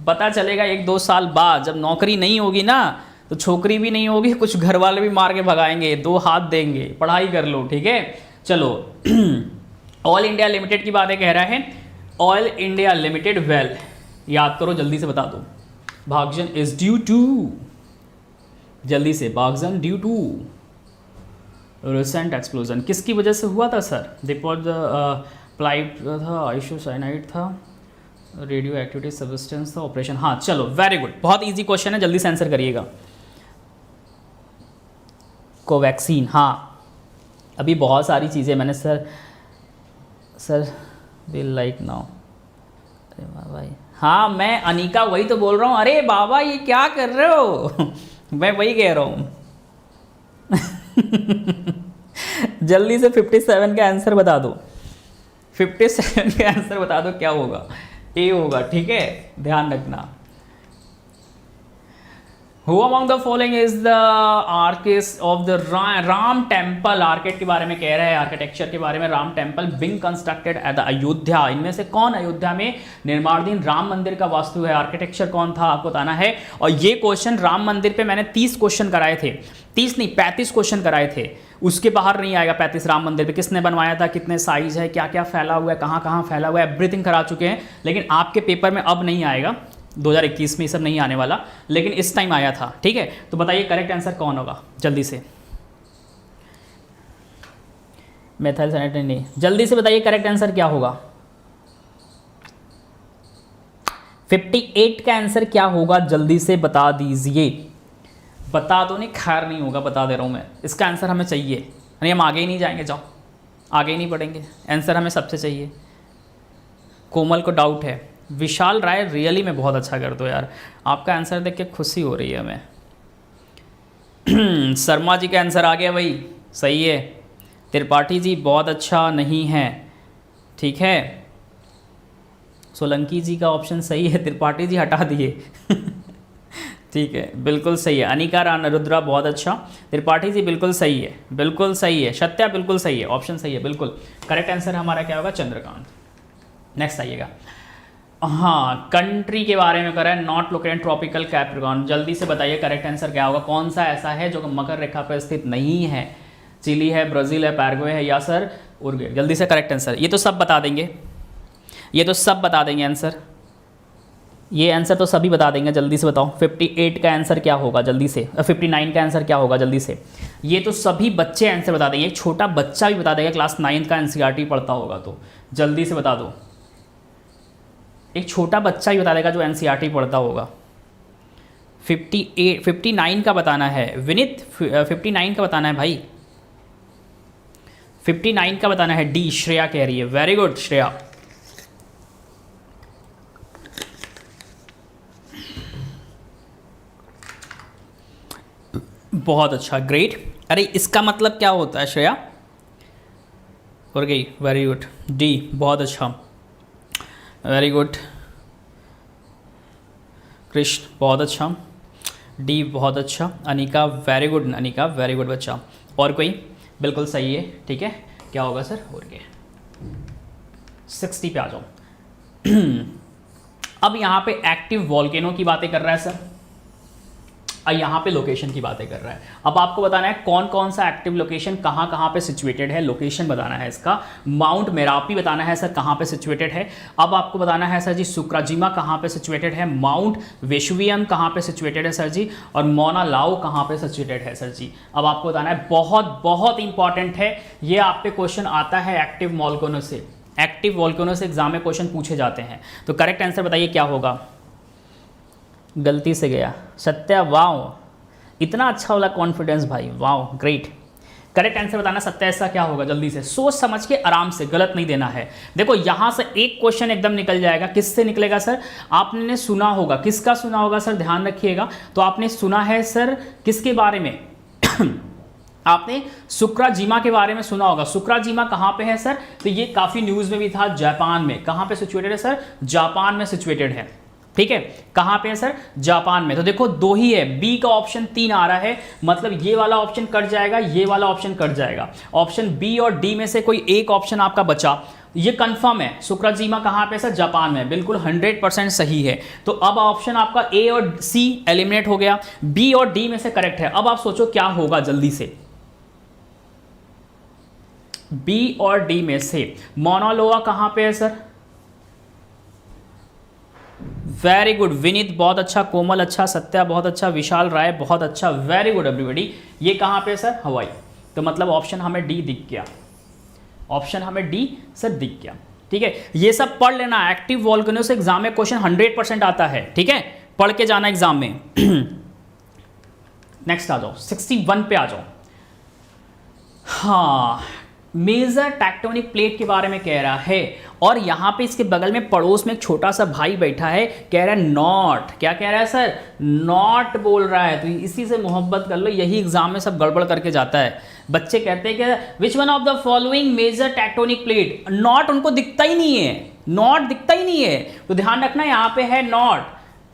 पता चलेगा 1-2 साल बाद जब नौकरी नहीं होगी ना, तो छोकरी भी नहीं होगी, कुछ घर वाले भी मार के भगाएंगे, 2 हाथ देंगे। पढ़ाई कर लो, ठीक है। चलो ऑल इंडिया लिमिटेड की बातें कह रहा है। ऑल इंडिया लिमिटेड, वेल याद करो, जल्दी से बता दो। भागजन इज ड्यू टू, जल्दी से, भागजन ड्यू टू रिसेंट एक्सप्लोजन, किसकी वजह से हुआ था सर। डिपोज प्लाइट था, आइसोसाइनाइड था, रेडियो एक्टिविटी सब्सटेंस था, ऑपरेशन। हाँ चलो वेरी गुड, बहुत इजी क्वेश्चन है, जल्दी से आंसर करिएगा। कोवैक्सीन, हाँ अभी बहुत सारी चीज़ें मैंने सर विल लाइक नाउ। अरे वाह भाई, हाँ मैं अनिका वही तो बोल रहा हूँ। अरे बाबा ये क्या कर रहे हो मैं वही कह रहा हूँ जल्दी से 57 का आंसर बता दो, 57 का आंसर बता दो क्या होगा। ए होगा, ठीक है, ध्यान रखना। Who among the following is the architect of the Ram temple, architect के बारे में कह रहा है, आर्किटेक्चर के बारे में। Ram temple being constructed at the Ayodhya, इनमें से कौन अयोध्या में निर्माणाधीन राम मंदिर का वास्तु है, आर्किटेक्चर कौन था, आपको बताना है। और ये क्वेश्चन राम मंदिर पे मैंने 30 क्वेश्चन कराए थे, 30 नहीं 35 क्वेश्चन कराए थे, उसके बाहर नहीं आएगा। 35 राम मंदिर पे किसने बनवाया था, कितने साइज है, क्या क्या फैला हुआ है, कहाँ कहाँ फैला हुआ है, एवरीथिंग करा चुके हैं। लेकिन आपके पेपर में अब नहीं आएगा, 2021 में ये सब नहीं आने वाला, लेकिन इस टाइम आया था, ठीक है। तो बताइए करेक्ट आंसर कौन होगा, जल्दी से। मेथाइल सैनिटाइड नहीं, जल्दी से बताइए करेक्ट आंसर क्या होगा। 58 का आंसर क्या होगा, जल्दी से बता दीजिए। बता दो, नहीं खैर नहीं होगा, बता दे रहा हूँ मैं, इसका आंसर हमें चाहिए, नहीं हम आगे ही नहीं जाएंगे, जाओ आगे ही नहीं बढ़ेंगे, आंसर हमें सबसे चाहिए। कोमल को डाउट है, विशाल राय रियली में बहुत अच्छा कर दो यार, आपका आंसर देख के खुशी हो रही है हमें। शर्मा जी का आंसर आ गया भाई, सही है। त्रिपाठी जी बहुत अच्छा नहीं है, ठीक है। सोलंकी जी का ऑप्शन सही है, त्रिपाठी जी हटा दिए ठीक है, बिल्कुल सही है। अनिका रुद्रा बहुत अच्छा, त्रिपाठी जी बिल्कुल सही है, बिल्कुल सही है। सत्या बिल्कुल सही है, ऑप्शन सही है, बिल्कुल करेक्ट आंसर हमारा क्या होगा, चंद्रकांत। नेक्स्ट आइएगा। हाँ कंट्री के बारे में करें, नॉट लोकेटेड ट्रॉपिकल कैप्रिकॉर्न, जल्दी से बताइए करेक्ट आंसर क्या होगा। कौन सा ऐसा है जो मकर रेखा पर स्थित नहीं है, चिली है, ब्राज़ील है, पैराग्वे है या सर उरुग्वे, जल्दी से करेक्ट आंसर। ये तो सब बता देंगे, ये तो सब बता देंगे आंसर, ये आंसर तो सभी बता देंगे, जल्दी से बताओ। 58 का आंसर क्या होगा, जल्दी से। 59 का आंसर क्या होगा, जल्दी से। ये तो सभी बच्चे आंसर बता देंगे, एक छोटा बच्चा भी बता देगा, क्लास 9 का एनसीईआरटी पढ़ता होगा तो, जल्दी से बता दो। एक छोटा बच्चा ही बता देगा जो एनसीईआरटी पढ़ता होगा। 59 का बताना है विनीत, 59 का बताना है भाई, 59 का बताना है। डी श्रेया कह रही है, वेरी गुड श्रेया। बहुत अच्छा, ग्रेट। अरे इसका मतलब क्या होता है श्रेया, और गई, वेरी गुड। डी बहुत अच्छा, वेरी गुड। कृष्ण बहुत अच्छा, डी बहुत अच्छा। Anika very good, Anika very good बच्चा। और कोई, बिल्कुल सही है, ठीक है। क्या होगा सर, हो गया। 60 पे आ जाओ। अब यहाँ पे एक्टिव वॉल्केनो की बातें कर रहा है सर, और यहाँ पे लोकेशन की बातें कर रहा है। अब आपको बताना है कौन कौन सा एक्टिव लोकेशन कहाँ कहाँ पे सिचुएटेड है, लोकेशन बताना है इसका। माउंट मेरापी बताना है सर कहाँ पे सिचुएटेड है। अब आपको बताना है सर जी सुक्राजिमा कहाँ पे सिचुएटेड है, माउंट वेसुवियम कहाँ पे सिचुएटेड है सर जी, और मोना लाओ कहाँ पे सिचुएटेड है सर जी। अब आपको बताना है, बहुत बहुत इंपॉर्टेंट है ये, आप पे क्वेश्चन आता है एक्टिव वॉल्केनो से, एक्टिव वॉल्केनो से एग्जाम में क्वेश्चन पूछे जाते हैं। तो करेक्ट आंसर बताइए क्या होगा। गलती से गया सत्या, वाओ इतना अच्छा वाला कॉन्फिडेंस भाई, वाओ ग्रेट। करेक्ट आंसर बताना सत्या, ऐसा क्या होगा, जल्दी से सोच समझ के आराम से, गलत नहीं देना है। देखो यहाँ से एक क्वेश्चन एकदम निकल जाएगा। किससे निकलेगा सर, आपने सुना होगा, किसका सुना होगा सर, ध्यान रखिएगा। तो आपने सुना है सर किसके बारे में आपने सुक्राजिमा के बारे में सुना होगा। सुक्राजिमा कहाँ पे है सर, तो ये काफ़ी न्यूज़ में भी था, जापान में। कहाँ पे सिचुएटेड है सर, जापान में सिचुएटेड है, ठीक है। कहाँ पे है सर, जापान में। तो देखो दो ही है, बी का ऑप्शन 3 आ रहा है, मतलब ये वाला ऑप्शन कट जाएगा, ये वाला ऑप्शन कट जाएगा। ऑप्शन बी और डी में से कोई एक ऑप्शन आपका बचा, ये कंफर्म है। सुक्राजिमा कहाँ पे सर, जापान में, बिल्कुल 100% सही है। तो अब ऑप्शन आपका ए और सी एलिमिनेट हो गया, बी और डी में से करेक्ट है। अब आप सोचो क्या होगा जल्दी से, बी और डी में से मोना लोआ कहाँ पे है सर, वेरी गुड विनीत बहुत अच्छा, कोमल अच्छा, सत्या बहुत अच्छा, विशाल राय बहुत अच्छा, वेरी गुड एवरीबॉडी। ये कहाँ पे सर, हवाई। तो मतलब ऑप्शन हमें डी दिख गया, ऑप्शन हमें डी सर दिख गया, ठीक है। ये सब पढ़ लेना, एक्टिव वॉल्केनो से एग्जाम में क्वेश्चन 100% आता है, ठीक है, पढ़ के जाना एग्जाम में। नेक्स्ट आ जाओ, 61 पे आ जाओ। हाँ, मेजर टेक्टोनिक प्लेट के बारे में कह रहा है, और यहां पे इसके बगल में पड़ोस में एक छोटा सा भाई बैठा है, कह रहा है नॉट। क्या कह रहा है सर, नॉट बोल रहा है। तो इसी से मोहब्बत कर लो, यही एग्जाम में सब गड़बड़ करके जाता है। बच्चे कहते हैं कि which one of the following major tectonic plate, not उनको दिखता ही नहीं है, नॉट दिखता ही नहीं है। तो ध्यान रखना यहाँ पे है नॉट,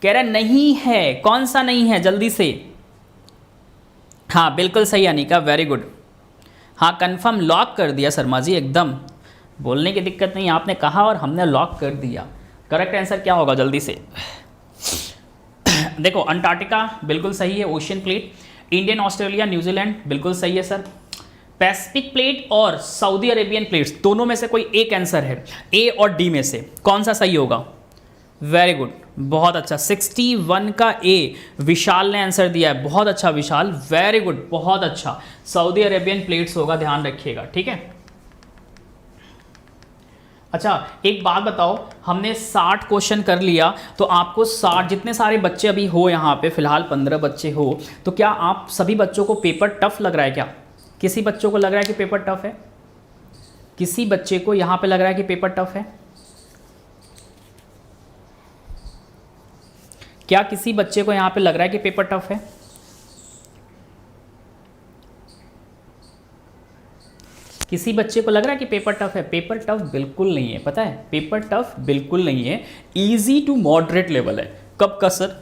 कह रहा नहीं है, कौन सा नहीं है जल्दी से। हाँ बिल्कुल सही अनिका, वेरी गुड। हाँ कंफर्म, लॉक कर दिया शर्मा जी, एकदम बोलने की दिक्कत नहीं, आपने कहा और हमने लॉक कर दिया। करेक्ट आंसर क्या होगा जल्दी से। देखो अंटार्कटिका बिल्कुल सही है, ocean plate. Indian, Australia, New Zealand बिल्कुल सही है सर। पैसिफिक प्लेट और सऊदी अरेबियन प्लेट्स, दोनों में से कोई एक आंसर है, ए और डी में से कौन सा सही होगा। वेरी गुड, बहुत अच्छा। 61 का ए विशाल ने आंसर दिया है, बहुत अच्छा विशाल, वेरी गुड, बहुत अच्छा। सऊदी अरेबियन प्लेट्स होगा, ध्यान रखिएगा, ठीक है। अच्छा एक बात बताओ, हमने 60 क्वेश्चन कर लिया, तो आपको 60 जितने सारे बच्चे अभी हो यहाँ पे, फिलहाल 15 बच्चे हो, तो क्या आप सभी बच्चों को पेपर टफ लग रहा है क्या? किसी बच्चों को लग रहा है कि पेपर टफ है? किसी बच्चे को यहाँ पे लग रहा है कि पेपर टफ है? क्या किसी बच्चे को यहाँ पे लग रहा है कि पेपर टफ है? किसी बच्चे को लग रहा है कि पेपर टफ है? पेपर टफ बिल्कुल नहीं है, पता है, पेपर टफ बिल्कुल नहीं है, इजी टू मॉडरेट लेवल है। कब का sir?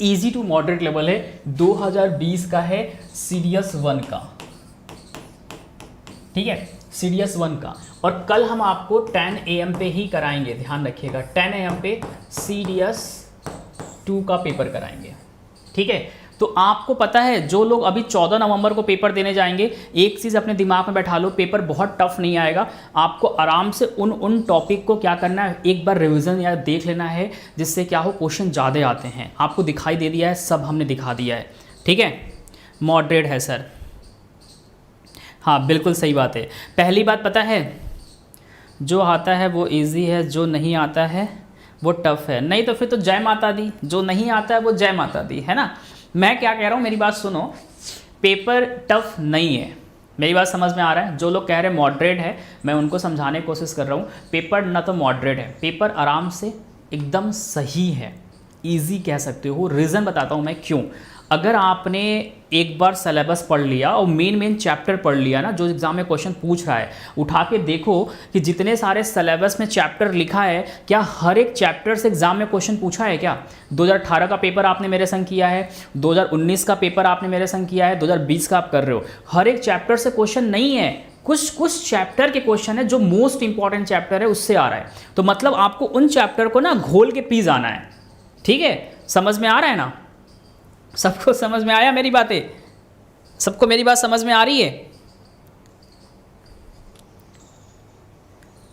Easy to moderate level है, 2020 का है, सीरियस 1 का, ठीक है, सीरियस 1 का। और कल हम आपको 10 AM पे ही कराएंगे, ध्यान रखिएगा, 10 AM पे सीरियस 2 का पेपर कराएंगे, ठीक है। तो आपको पता है जो लोग अभी 14 नवंबर को पेपर देने जाएंगे, एक चीज़ अपने दिमाग में बैठा लो, पेपर बहुत टफ नहीं आएगा। आपको आराम से उन टॉपिक को क्या करना है, एक बार रिवीजन या देख लेना है, जिससे क्या हो क्वेश्चन ज़्यादा आते हैं। आपको दिखाई दे दिया है, सब हमने दिखा दिया है, ठीक है। मॉडरेट है सर, हाँ बिल्कुल सही बात है। पहली बात पता है, जो आता है वो ईजी है, जो नहीं आता है वो टफ है। नहीं तो फिर तो जय माता दी, जो नहीं आता है वो जय माता दी, है ना। मैं क्या कह रहा हूँ, मेरी बात सुनो, पेपर टफ नहीं है, मेरी बात समझ में आ रहा है। जो लोग कह रहे हैं मॉडरेट है, मैं उनको समझाने की कोशिश कर रहा हूँ, पेपर ना तो मॉडरेट है, पेपर आराम से एकदम सही है, इजी कह सकते हो। रीज़न बताता हूँ मैं क्यों। अगर आपने एक बार सिलेबस पढ़ लिया और मेन चैप्टर पढ़ लिया ना, जो एग्जाम में क्वेश्चन पूछ रहा है, उठा के देखो कि जितने सारे सिलेबस में चैप्टर लिखा है, क्या हर एक चैप्टर से एग्जाम में क्वेश्चन पूछा है क्या? 2018 का पेपर आपने मेरे संग किया है, 2019 का पेपर आपने मेरे संग किया है, 2020 का आप कर रहे हो, हर एक चैप्टर से क्वेश्चन नहीं है, कुछ चैप्टर के क्वेश्चन है जो मोस्ट इंपॉर्टेंट चैप्टर है उससे आ रहा है। तो मतलब आपको उन चैप्टर को ना घोल के पी जाना है, ठीक है? समझ में आ रहा है ना? सबको समझ में आया मेरी बातें? सबको मेरी बात समझ में आ रही है?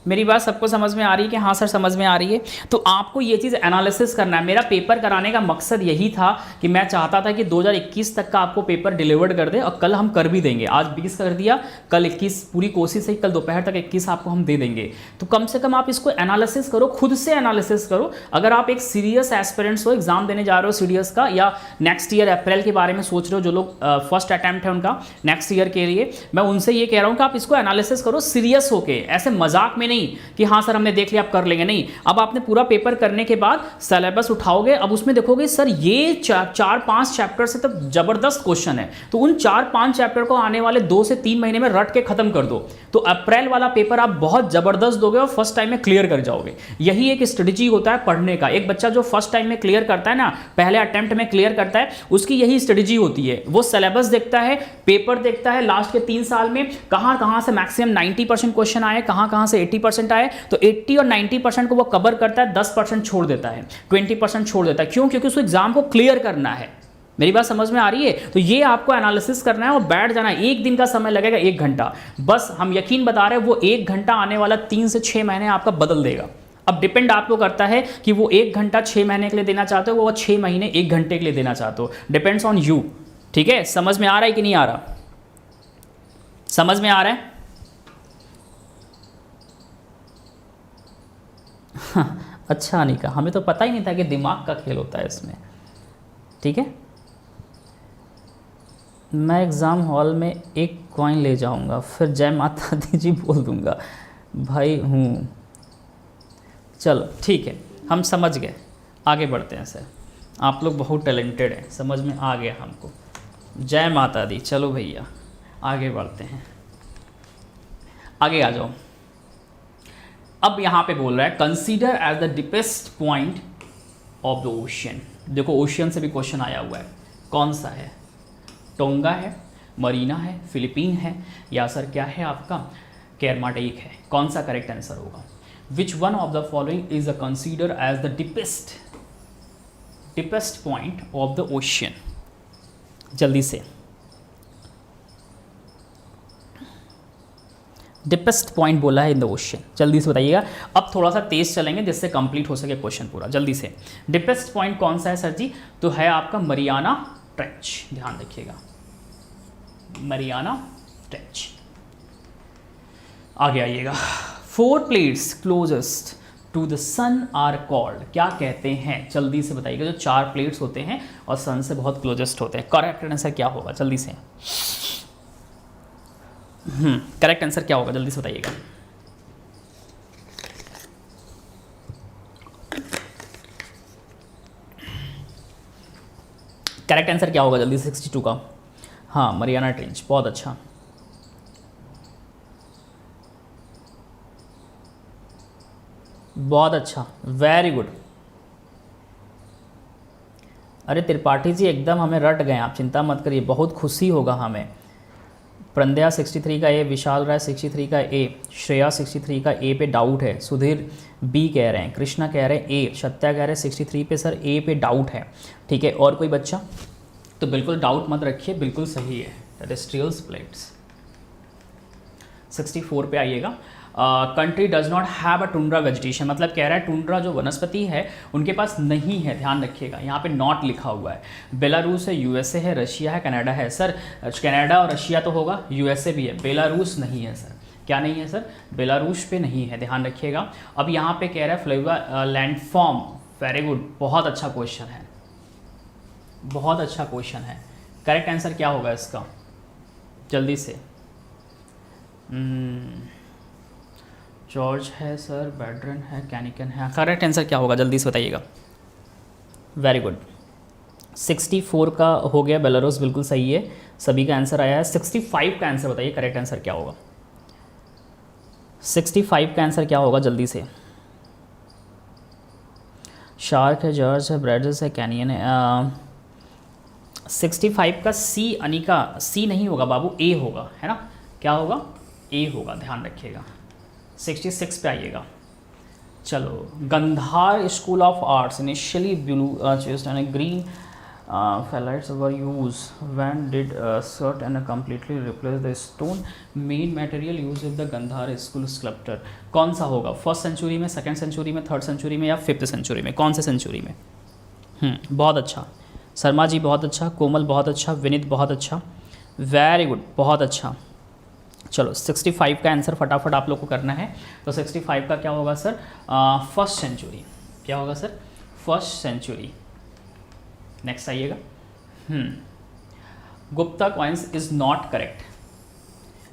मेरी बात सबको समझ में आ रही है कि हाँ सर समझ में आ रही है? तो आपको ये चीज़ एनालिसिस करना है। मेरा पेपर कराने का मकसद यही था कि मैं चाहता था कि 2021 तक का आपको पेपर डिलीवर्ड कर दे, और कल हम कर भी देंगे। आज 20 कर दिया, कल 21, पूरी कोशिश है कल दोपहर तक 21 आपको हम दे देंगे। तो कम से कम आप इसको एनालिसिस करो, खुद से एनालिसिस करो। अगर आप एक सीरियस एस्पिरेंट्स हो, एग्जाम देने जा रहे हो सीरियस का, या नेक्स्ट ईयर अप्रैल के बारे में सोच रहे हो, जो लोग फर्स्ट अटैम्प्ट है उनका नेक्स्ट ईयर के लिए, मैं उनसे ये कह रहा हूँ कि आप इसको एनालिसिस करो सीरियस होके, ऐसे मजाक में नहीं कि हाँ सर हमने देख लिया आप कर लेंगे, नहीं। अब आपने पूरा पेपर करने के बाद सिलेबस उठाओगे, अब उसमें देखोगे सर ये 4-5 चैप्टर से तो जबरदस्त क्वेश्चन है, तो उन 4-5 चैप्टर को आने वाले 2 से 3 महीने में रट के खत्म कर दो, तो अप्रैल वाला पेपर आप बहुत जबरदस्त दोगे और फर्स्ट टाइम में क्लियर कर जाओगे। यही एक स्ट्रेटजी होता है पढ़ने का। एक बच्चा जो फर्स्ट टाइम में क्लियर करता है ना, पहले अटेम्प्ट में क्लियर करता है, उसकी यही स्ट्रेटजी होती है। वो सिलेबस देखता है, पेपर देखता है, लास्ट के 3 साल में कहाँ से मैक्सिमम 90% क्वेश्चन आए, कहाँ से 80% आए, तो 80 और 90% को वो कवर करता है, 10% छोड़ देता है, 20% छोड़ देता है। क्यों? क्योंकि उसको एग्जाम को क्लियर करना है। मेरी बात समझ में आ रही है? तो ये आपको एनालिसिस करना है और बैठ जाना है। 1 दिन का समय लगेगा, 1 घंटा बस। हम यकीन बता रहे हैं, वो 1 घंटा आने वाला 3 से 6 महीने आपका बदल देगा। अब डिपेंड आपको करता है कि वो 1 घंटा 6 महीने के लिए देना चाहते हो, वो 6 महीने 1 घंटे के लिए देना चाहते हो, डिपेंड्स ऑन यू। ठीक है? समझ में आ रहा है कि नहीं आ रहा? समझ में आ रहा है? अच्छा अनिका, हमें तो पता ही नहीं था कि दिमाग का खेल होता है इसमें। ठीक है, मैं एग्ज़ाम हॉल में एक कॉइन ले जाऊंगा, फिर जय माता दी जी बोल दूंगा भाई हूँ। चलो ठीक है, हम समझ गए, आगे बढ़ते हैं सर। आप लोग बहुत टैलेंटेड हैं, समझ में आ गया हमको। जय माता दी। चलो भैया आगे बढ़ते हैं, आगे आ जाओ। अब यहाँ पे बोल रहा है consider as the deepest point of the ocean. देखो ओशियन से भी क्वेश्चन आया हुआ है, कौन सा है? टोंगा है, मरीना है, फिलीपीन है, या सर क्या है आपका केरमाटेक है? कौन सा करेक्ट आंसर होगा? Which one of the following is a consider as the deepest point of the ocean? जल्दी से, डिपेस्ट पॉइंट बोला है इन द ओशियन, जल्दी से बताइएगा। अब थोड़ा सा तेज चलेंगे जिससे कंप्लीट हो सके क्वेश्चन पूरा। जल्दी से, डिपेस्ट पॉइंट कौन सा है सर जी? तो है आपका मरियाना ट्रेंच। ध्यान रखिएगा, मरियाना ट्रेंच। आगे आइएगा। 4 plates closest to the sun are called, क्या कहते हैं? जल्दी से बताइएगा। जो 4 प्लेट्स होते हैं और सन से बहुत क्लोजेस्ट होते हैं, करेक्ट आंसर क्या होगा? जल्दी से करेक्ट आंसर क्या होगा? जल्दी से बताइएगा। करेक्ट आंसर क्या होगा? जल्दी से 62 का। हाँ, मरियाना ट्रेंच, बहुत अच्छा। बहुत अच्छा, वेरी गुड। अरे त्रिपाठी जी एकदम हमें रट गए आप, चिंता मत करिए, बहुत खुशी होगा हमें। प्रंदया 63 का ए, विशाल राय 63 का ए, श्रेया 63 का ए पे डाउट है, सुधीर बी कह रहे हैं, कृष्णा कह रहे हैं ए, सत्या कह रहे हैं 63 पे सर ए पे डाउट है। ठीक है, और कोई बच्चा? तो बिल्कुल डाउट मत रखिए, बिल्कुल सही है, टेरेस्ट्रियल प्लेट्स। 64 पे आइएगा। Country does not have a tundra vegetation, मतलब कह रहा है टुंड्रा जो वनस्पति है उनके पास नहीं है। ध्यान रखिएगा, यहाँ पे नॉट लिखा हुआ है। बेलारूस है, यूएसए है, रशिया है, कनाडा है। सर कनाडा और रशिया तो होगा, यूएसए भी है, बेलारूस नहीं है सर। क्या नहीं है सर? बेलारूस पे नहीं है, ध्यान रखिएगा। अब यहाँ पे कह रहा है फ्लेवा लैंडफॉर्म, वेरी गुड, बहुत अच्छा क्वेश्चन है, बहुत अच्छा क्वेश्चन है। करेक्ट आंसर क्या होगा इसका? जल्दी से। जॉर्ज है सर, बैड्रन है, कैनिकन है, करेक्ट आंसर क्या होगा? जल्दी से बताइएगा। वेरी गुड, 64 का हो गया बेलारूस, बिल्कुल सही है, सभी का आंसर आया है। 65 का आंसर बताइए, करेक्ट आंसर क्या होगा? 65 का आंसर क्या होगा जल्दी से? शार्क है, जॉर्ज है, ब्रैडर्स है, कैनियन है। 65 का सी, अनिका, सी नहीं होगा बाबू, ए होगा, है ना? क्या होगा? ए होगा, ध्यान रखिएगा। 66 पे आइएगा। चलो, Gandhara school of arts initially blue schist and green phyllites were used when did start and completely replace the stone main material use with the Gandhara school sculpture. कौन सा होगा? फर्स्ट सेंचुरी में, सेकंड सेंचुरी में, थर्ड सेंचुरी में या fifth century में? कौन से सेंचुरी में? बहुत अच्छा शर्मा जी, बहुत अच्छा। कोमल बहुत अच्छा। विनीत बहुत अच्छा, वेरी गुड, बहुत अच्छा। चलो 65 का आंसर फटाफट आप लोग को करना है। तो 65 का क्या होगा सर? First century. क्या होगा सर? First century. नेक्स्ट आइएगा। Gupta coins is not correct.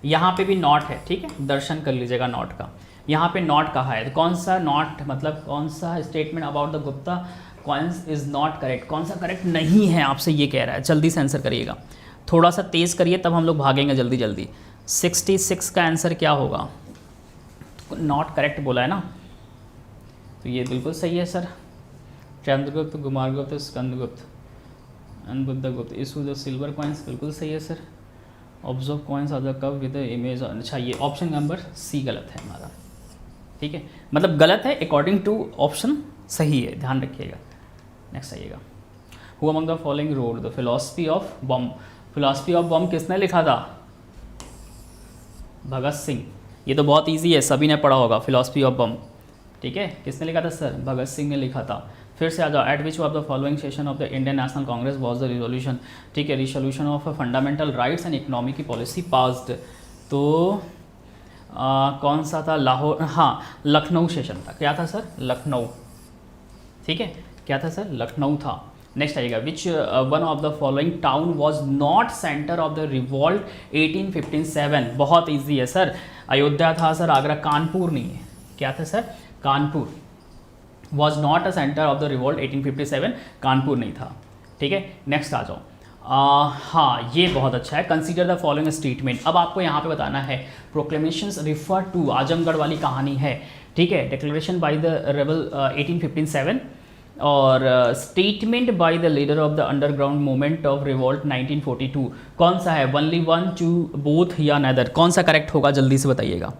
यहाँ पे भी नॉट है, ठीक है, दर्शन कर लीजिएगा नॉट का। यहाँ पे नॉट कहा है, तो कौन सा नॉट, मतलब कौन सा statement about the Gupta coins is not correct, कौन सा करेक्ट नहीं है आपसे ये कह रहा है। जल्दी से आंसर करिएगा, थोड़ा सा तेज़ करिए तब हम लोग भागेंगे जल्दी जल्दी। 66 का आंसर क्या होगा? नॉट करेक्ट बोला है ना, तो ये बिल्कुल सही है sir. Chandragupta, Kumaragupta, Skandagupta and Buddhagupta issue the silver coins, बिल्कुल सही है sir. Observe coins are the cup with the image. अच्छा, ये ऑप्शन नंबर सी गलत है हमारा, ठीक है, मतलब गलत है अकॉर्डिंग टू ऑप्शन, सही है, ध्यान रखिएगा। नेक्स्ट आइएगा। Who among the following road the philosophy of bomb. Philosophy of bomb किसने लिखा था? भगत सिंह। ये तो बहुत इजी है, सभी ने पढ़ा होगा फिलॉसफी ऑफ बॉम्ब, ठीक है। किसने लिखा था सर? भगत सिंह ने लिखा था। फिर से आ जाओ। Eight which of the following session of the Indian national Congress was the resolution, ठीक है, resolution of fundamental rights and economy की पॉलिसी पास्ड। तो कौन सा था? लाहौर, हाँ, लखनऊ सेशन था। क्या था सर? लखनऊ, ठीक है, क्या था सर? लखनऊ था। नेक्स्ट आइएगा। विच one of the following town was not centre of the revolt 1857। बहुत ईजी है सर, अयोध्या था सर, आगरा। कानपुर नहीं है, क्या था sir? Kanpur. Was not a centre of the revolt 1857, Kanpur नहीं था, ठीक है। नेक्स्ट आ जाओ। हाँ, ये बहुत अच्छा है। Consider the following statement. अब आपको यहाँ पे बताना है प्रोक्लेमेशंस रिफर टू, आजमगढ़ वाली कहानी है, ठीक है, डिक्लेरेशन बाय द रेबल 1857 और statement by the leader of the underground movement of revolt 1942। कौन सा है? ओनली वन, टू, बोथ या नेदर? कौन सा करेक्ट होगा जल्दी से बताइएगा,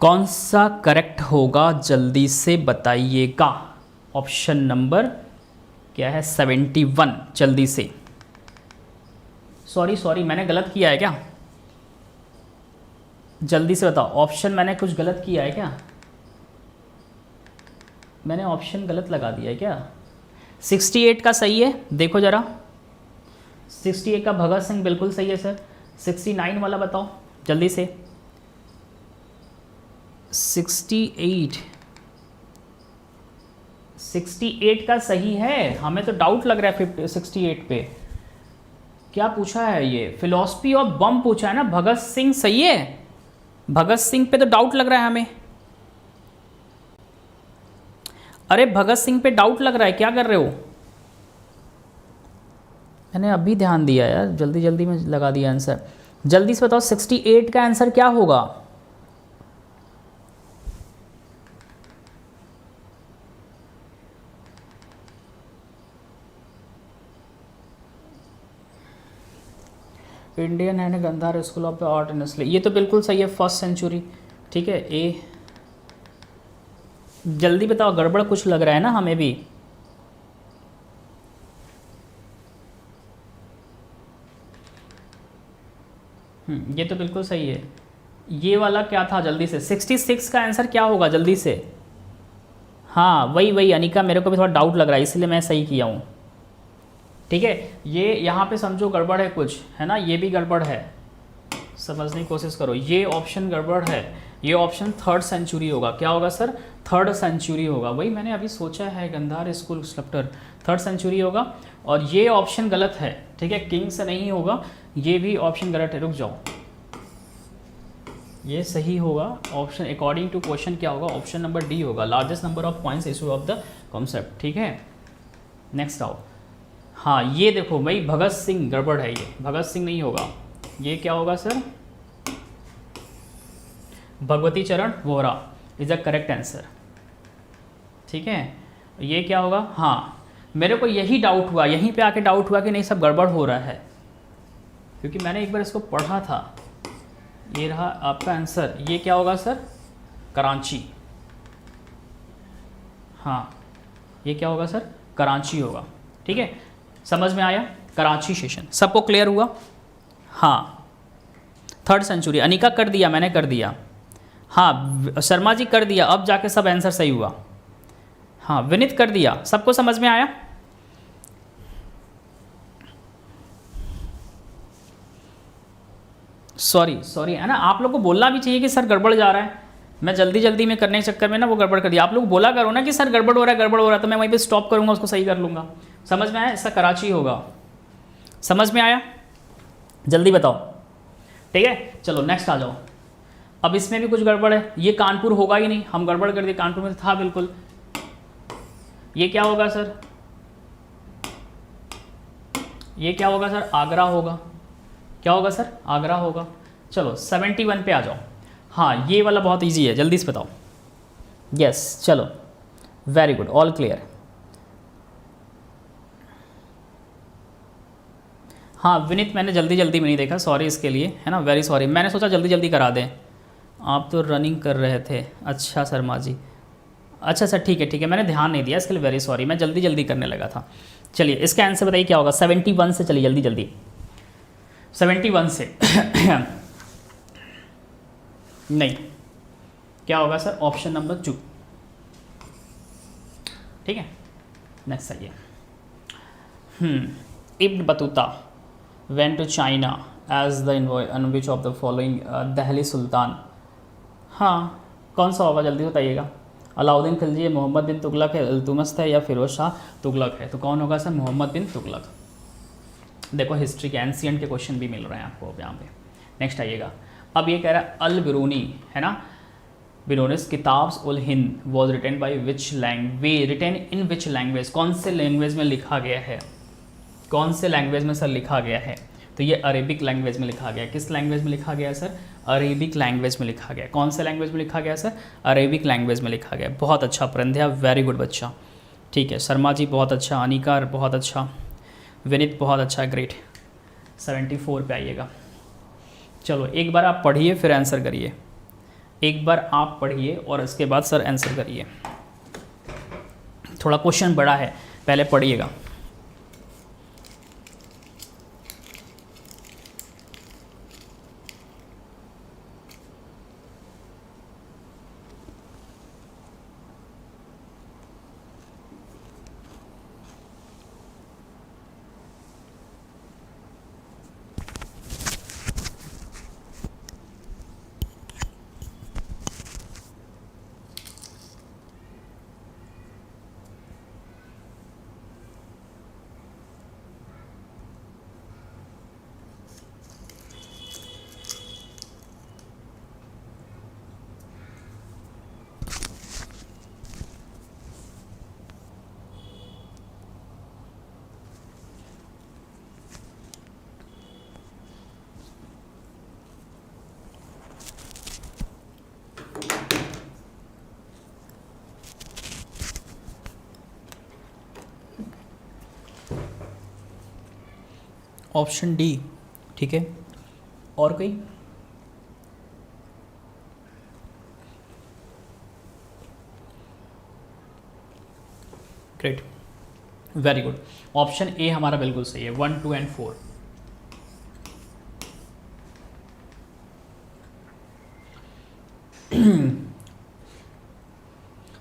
कौन सा करेक्ट होगा जल्दी से बताइएगा। ऑप्शन नंबर क्या है? 71। जल्दी से। सॉरी मैंने गलत किया है क्या? जल्दी से बताओ, ऑप्शन मैंने कुछ गलत किया है क्या? मैंने ऑप्शन गलत लगा दिया है क्या? 68 का सही है, देखो ज़रा। 68 का भगत सिंह बिल्कुल सही है सर। 69 वाला बताओ जल्दी से। 68 का सही है, हमें तो डाउट लग रहा है 68 पे। क्या पूछा है ये? फिलॉसफी ऑफ बम पूछा है ना, भगत सिंह सही है। भगत सिंह पे तो डाउट लग रहा है हमें। अरे भगत सिंह पे डाउट लग रहा है, क्या कर रहे हो? मैंने अभी ध्यान दिया यार, जल्दी जल्दी में लगा दिया आंसर। जल्दी से बताओ 68 का आंसर क्या होगा? Indian and Gandhara school of the art and Nestle, ये तो बिल्कुल सही है, फर्स्ट सेंचुरी, ठीक है। ए, जल्दी बताओ, गड़बड़ कुछ लग रहा है ना हमें भी। ये तो बिल्कुल सही है। ये वाला क्या था जल्दी से? 66 का आंसर क्या होगा जल्दी से? हाँ वही अनिका, मेरे को भी थोड़ा डाउट लग रहा है इसलिए मैं सही किया हूँ, ठीक है। ये यहाँ पे समझो गड़बड़ है कुछ, है ना, ये भी गड़बड़ है, समझने की कोशिश करो। ये ऑप्शन गड़बड़ है, ये ऑप्शन थर्ड सेंचुरी होगा। क्या होगा सर? थर्ड सेंचुरी होगा। वही मैंने अभी सोचा है, Gandhara school sculpture third century होगा। और ये ऑप्शन गलत है, ठीक है, किंग से नहीं होगा, ये भी ऑप्शन गलत है। रुक जाओ, ये सही होगा ऑप्शन अकॉर्डिंग टू क्वेश्चन। क्या होगा? ऑप्शन नंबर डी होगा, largest number of points issue of the concept, ठीक है। नेक्स्ट आओ। हाँ ये देखो भाई, भगत सिंह गड़बड़ है, ये भगत सिंह नहीं होगा, ये क्या होगा सर, भगवती चरण Vohra is a correct answer. ठीक है, ये क्या होगा, हाँ मेरे को यही डाउट हुआ, यहीं पे आके डाउट हुआ कि नहीं सब गड़बड़ हो रहा है, क्योंकि मैंने एक बार इसको पढ़ा था। ये रहा आपका आंसर, ये क्या होगा सर, कराची। हाँ ये क्या होगा सर, कराची होगा। ठीक है, समझ में आया, कराची सेशन सबको क्लियर हुआ। हाँ 3rd सेंचुरी, अनिका कर दिया, मैंने कर दिया। हाँ शर्मा जी कर दिया, अब जाके सब आंसर सही हुआ। हाँ विनीत कर दिया, सबको समझ में आया। सॉरी है ना, आप लोग को बोलना भी चाहिए कि सर गड़बड़ जा रहा है, मैं जल्दी जल्दी में करने के चक्कर में ना वो गड़बड़ कर दिया। आप लोग बोला करो ना कि सर गड़बड़ हो रहा है, गड़बड़ हो रहा है, तो मैं वहीं पे स्टॉप करूंगा, उसको सही कर लूंगा। समझ में आया, इसका कराची होगा। समझ में आया, जल्दी बताओ। ठीक है, चलो नेक्स्ट आ जाओ। अब इसमें भी कुछ गड़बड़ है, ये कानपुर होगा ही नहीं, हम गड़बड़ कर दिए, कानपुर में था बिल्कुल। ये क्या होगा सर, ये क्या होगा सर, आगरा होगा। क्या होगा सर, आगरा होगा। चलो 71 पे आ जाओ। हाँ ये वाला बहुत इजी है, जल्दी से बताओ। यस चलो, वेरी गुड, ऑल क्लियर। हाँ विनीत मैंने जल्दी जल्दी में नहीं देखा, सॉरी इसके लिए, है ना, वेरी सॉरी। मैंने सोचा जल्दी जल्दी करा दें, आप तो रनिंग कर रहे थे। अच्छा शर्मा जी, अच्छा सर ठीक है, मैंने ध्यान नहीं दिया, इसके लिए वेरी सॉरी, मैं जल्दी जल्दी करने लगा था। चलिए इसका आंसर बताइए क्या होगा, 71 से, चलिए जल्दी जल्दी 71 से नहीं, क्या होगा सर, ऑप्शन नंबर 2। ठीक है, नेक्स्ट आइए। Ibn Battuta went to China as the in which of the following Delhi sultan. हाँ कौन सा होगा, जल्दी बताइएगा। अलाउद्दीन खिलजी, मोहम्मद बिन तुगलक है, इल्तुतमिश है, या फिरोज शाह तुगलक है। तो कौन होगा सर, मोहम्मद बिन तुगलक। देखो हिस्ट्री के एंशिएंट के क्वेश्चन भी मिल रहे हैं आपको अब यहाँ पे। नेक्स्ट आइएगा, अब ये कह रहा है अल बिरूनी, है ना, Biruni's Kitabs ul Hind was written by which language, written in which language, कौन से लैंग्वेज में लिखा गया है, कौन से लैंग्वेज में सर लिखा गया है। तो ये अरेबिक लैंग्वेज में लिखा गया। किस लैंग्वेज में लिखा गया सर, अरेबिक लैंग्वेज में लिखा गया। कौन से लैंग्वेज में लिखा गया सर, अरेबिक लैंग्वेज में लिखा गया। बहुत अच्छा परिंध्या, वेरी गुड बच्चा। ठीक है, शर्मा जी बहुत अच्छा, अनिका बहुत अच्छा, विनीत बहुत अच्छा, ग्रेट। 74 पे आइएगा। चलो एक बार आप पढ़िए फिर आंसर करिए, एक बार आप पढ़िए और इसके बाद सर आंसर करिए। थोड़ा क्वेश्चन बड़ा है, पहले पढ़िएगा। ऑप्शन डी, ठीक है, और कोई। Great, very good, option A हमारा बिल्कुल सही है, 1, 2 and 4।